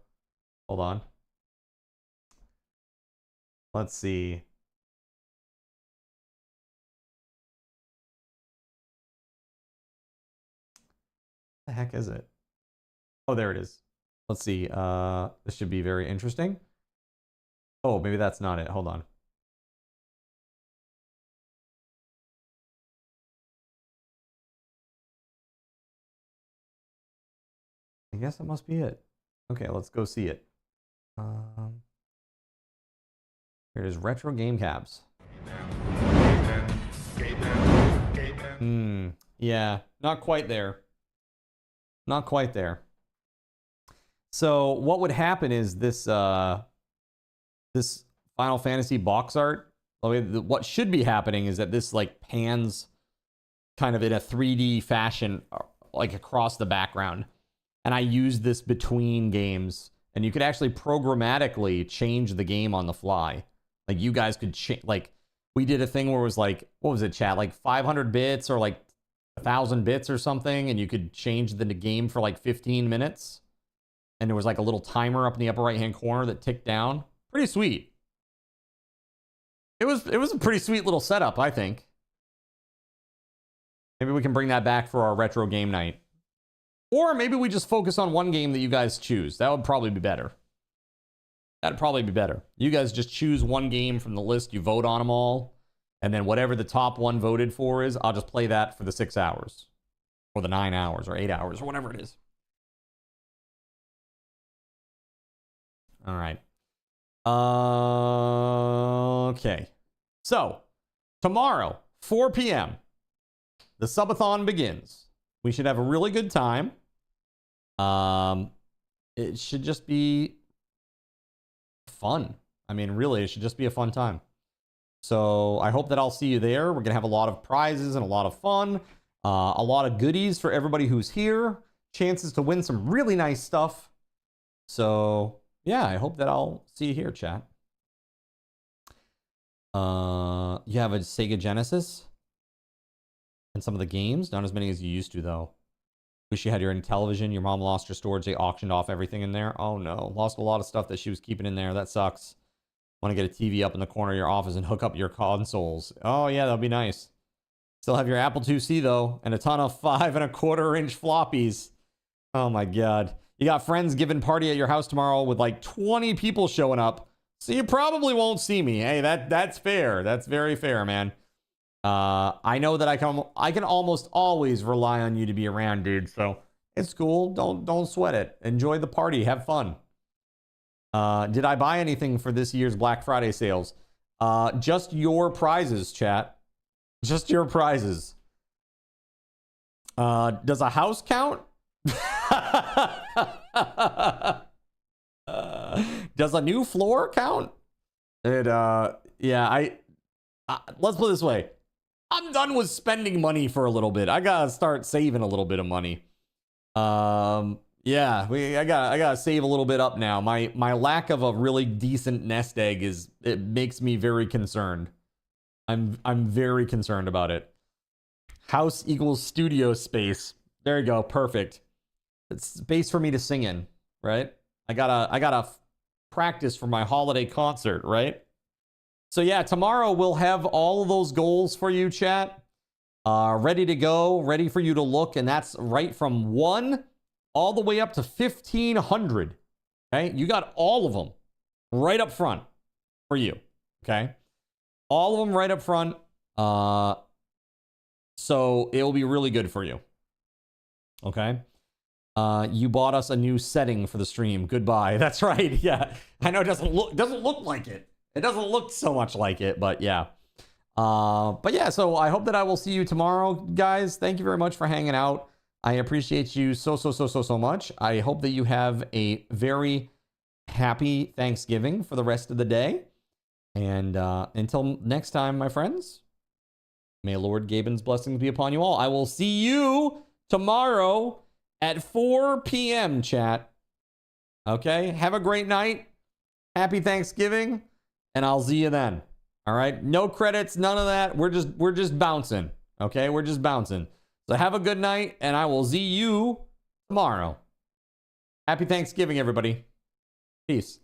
B: Hold on. Let's see. What the heck is it? Oh, there it is. Let's see. This should be very interesting. Oh, maybe that's not it. Hold on. I guess that must be it. Okay, let's go see it. Here it is, retro game cabs. Yeah, not quite there. Not quite there. So what would happen is this this Final Fantasy box art, what should be happening is that this like pans kind of in a 3D fashion like across the background. And I used this between games, and you could actually programmatically change the game on the fly. Like you guys could like we did a thing where it was like, what was it, chat? Like 500 bits or like 1,000 bits or something, and you could change the game for like 15 minutes. And there was like a little timer up in the upper right-hand corner that ticked down. Pretty sweet. It was a pretty sweet little setup, I think. Maybe we can bring that back for our retro game night. Or maybe we just focus on one game that you guys choose. That would probably be better. That'd probably be better. You guys just choose one game from the list. You vote on them all. And then whatever the top one voted for is, I'll just play that for the 6 hours. Or the 9 hours or 8 hours or whatever it is. All right. Okay. So, tomorrow, 4 p.m., the subathon begins. We should have a really good time. It should just be fun. I mean, really, it should just be a fun time. So I hope that I'll see you there. We're going to have a lot of prizes and a lot of fun. A lot of goodies for everybody who's here. Chances to win some really nice stuff. So, yeah, I hope that I'll see you here, chat. You have a Sega Genesis? And some of the games? Not as many as you used to, though. Wish you had your Intellivision. Your mom lost her storage. They auctioned off everything in there. Oh, no. Lost a lot of stuff that she was keeping in there. That sucks. Want to get a TV up in the corner of your office and hook up your consoles. Oh, yeah, that'll be nice. Still have your Apple IIc, though, and a ton of 5 1/4-inch floppies. Oh, my God. You got friends giving party at your house tomorrow with like 20 people showing up. So you probably won't see me. Hey, that's fair. That's very fair, man. I know that I can almost always rely on you to be around, dude. So it's cool. Don't sweat it. Enjoy the party. Have fun. Did I buy anything for this year's Black Friday sales? Just your prizes, chat. Just your prizes. Does a house count? Does a new floor count? Yeah, let's put it this way. I'm done with spending money for a little bit. I gotta start saving a little bit of money. Yeah, I gotta save a little bit up now. My lack of a really decent nest egg it makes me very concerned. I'm very concerned about it. House equals studio space. There you go, perfect. It's space for me to sing in, right? I gotta practice for my holiday concert, right? So yeah, tomorrow we'll have all of those goals for you, chat. ready to go, ready for you to look. And that's right from 1 all the way up to 1,500. Okay, you got all of them right up front for you. Okay, all of them right up front. So it will be really good for you. Okay. You bought us a new setting for the stream. Goodbye. That's right. Yeah, I know it doesn't look like it. It doesn't look so much like it, but yeah. But yeah, so I hope that I will see you tomorrow, guys. Thank you very much for hanging out. I appreciate you so much. I hope that you have a very happy Thanksgiving for the rest of the day. And until next time, my friends, may Lord Gaben's blessings be upon you all. I will see you tomorrow at 4 p.m. chat. Okay, have a great night. Happy Thanksgiving, and I'll see you then. All right, no credits, none of that. We're just bouncing. Okay, we're just bouncing. So have a good night, and I will see you tomorrow. Happy Thanksgiving, everybody. Peace.